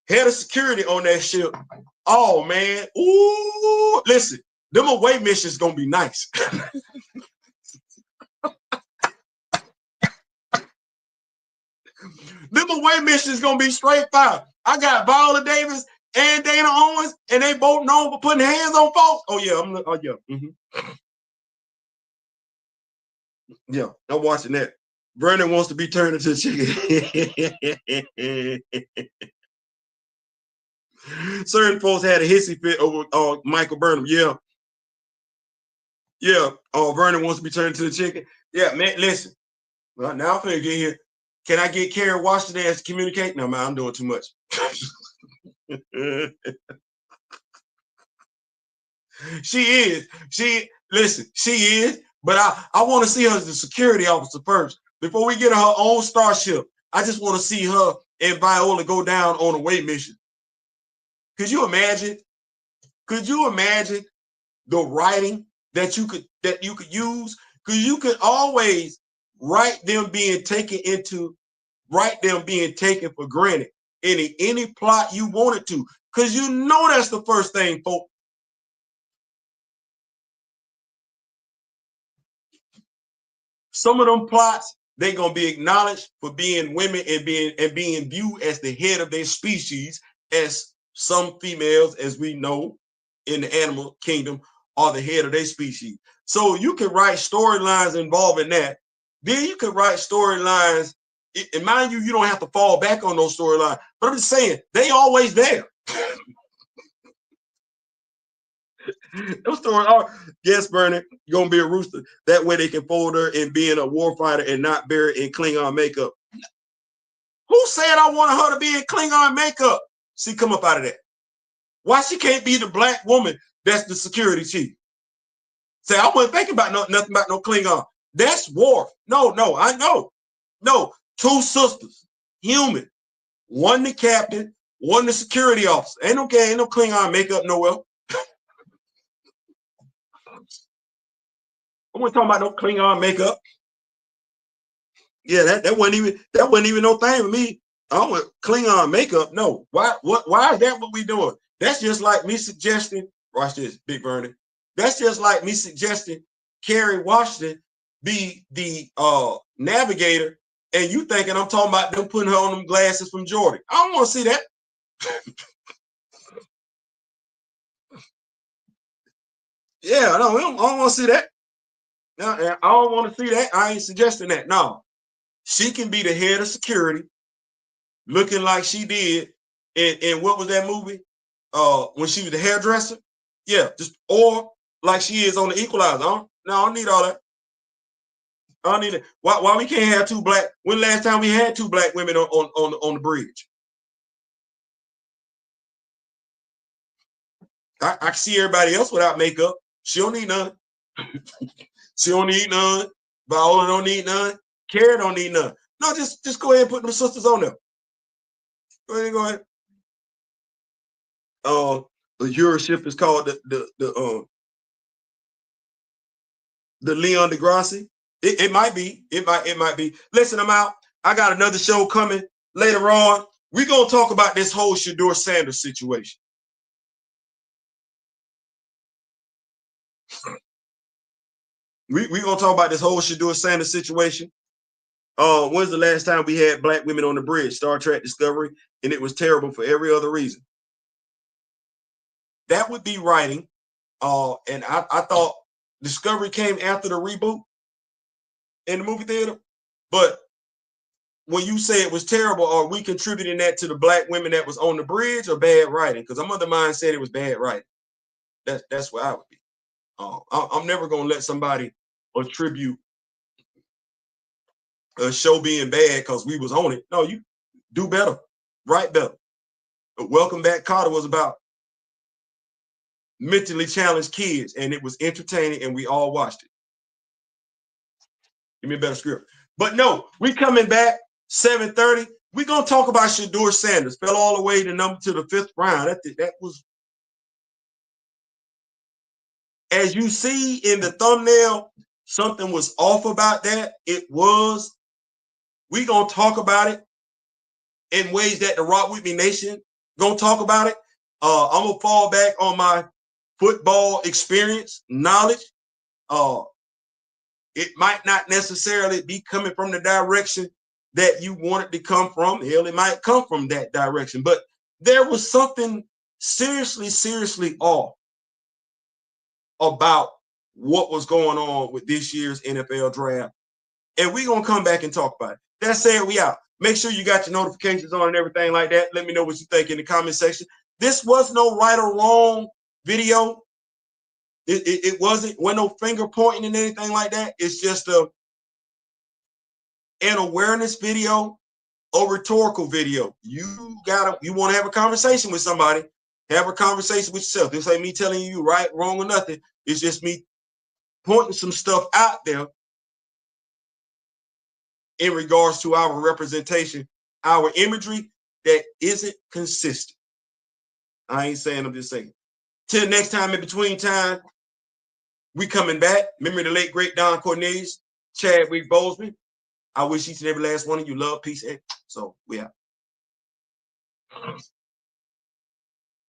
[SPEAKER 1] head of security on that ship. Oh man, ooh, listen, them away missions gonna be nice. Them away missions gonna be straight fire. I got Viola Davis and Dana Owens, and they both known for putting hands on folks. Oh yeah, yeah, I'm watching that. Vernon wants to be turned into a chicken. Certain folks had a hissy fit over Michael Burnham. Yeah. Vernon wants to be turned into a chicken. Yeah, man. Listen. Well, now I'm finna get here. Can I get Carrie Washington as communicate? No, man, I'm doing too much. She is. She is. But I want to see her as the security officer first. Before we get her own starship, I just want to see her and Viola go down on a weight mission. Could you imagine the writing that you could use? Because you could always write them being taken for granted in any plot you wanted to. Because you know that's the first thing, folks. Some of them plots, they're gonna be acknowledged for being women and being viewed as the head of their species, as some females, as we know in the animal kingdom, are the head of their species. So you can write storylines involving that. Then you can write storylines, and mind you, you don't have to fall back on those storylines. But I'm just saying, they always there. Those stories are, yes, Bernie, you're gonna be a rooster. That way they can fold her and being a warfighter and not buried in Klingon makeup. Who said I wanted her to be in Klingon makeup? See, come up out of that. Why she can't be the black woman that's the security chief? Say, I wasn't thinking about nothing about no Klingon. That's Worf. No, I know. No, two sisters, human. One the captain, one the security officer. Ain't no Klingon makeup nowhere. I wasn't talking about no Klingon makeup. Yeah, that wasn't even no thing with me. I don't want Klingon makeup. No. Why is that what we doing? That's just like me suggesting, watch this, Big Bernie. That's just like me suggesting Kerry Washington be the navigator, and you thinking I'm talking about them putting her on them glasses from Jordan. I don't want to see that. Yeah, no, I don't want to see that. No, I don't want to see that. I ain't suggesting that. No, she can be the head of security, looking like she did in what was that movie? When she was the hairdresser. Yeah, just or like she is on the Equalizer. No, I don't need all that. I don't need it. Why we can't have two black? When last time we had two black women on the bridge? I see everybody else without makeup. She don't need none. She don't need none. Viola don't need none. Carrie don't need none. No, just go ahead and put them sisters on there. Go ahead. The Euro ship is called the Leon deGrassi. It might be. It might be. Listen, I'm out. I got another show coming later on. We're gonna talk about this whole Shedeur Sanders situation. We're gonna talk about this whole Shedeur Sanders situation. When's the last time we had black women on the bridge? Star Trek Discovery, and it was terrible for every other reason. That would be writing. And I thought Discovery came after the reboot in the movie theater. But when you say it was terrible, are we contributing that to the black women that was on the bridge or bad writing? Because I'm of the mind said it was bad writing. That's where I would be. I'm never gonna let somebody attribute a show being bad because we was on it. No, you do better, write better. But Welcome Back, Kotter was about mentally challenged kids, and it was entertaining, and we all watched it. Give me a better script. But no, we coming back 7:30. We're gonna talk about Shedeur Sanders. Fell all the way to the 5th round. That was, as you see in the thumbnail, something was off about that. It was. We're gonna talk about it in ways that the Rock With Me Nation gonna talk about it. I'm gonna fall back on my football experience, knowledge. It might not necessarily be coming from the direction that you want it to come from. Hell, it might come from that direction, but there was something seriously off about what was going on with this year's NFL draft. And we're going to come back and talk about it. That said, we out. Make sure you got your notifications on and everything like that. Let me know what you think in the comment section. This was no right or wrong video. It wasn't no finger pointing and anything like that. It's just an awareness video, a rhetorical video. You want to have a conversation with somebody, have a conversation with yourself. This ain't me telling you right, wrong, or nothing. It's just me pointing some stuff out there in regards to our representation, our imagery that isn't consistent. I ain't saying, I'm just saying. Till next time, in between time, we coming back. Remember the late, great Don Cornelius, Chadwick Boseman. I wish each and every last one of you love, peace, and so we out.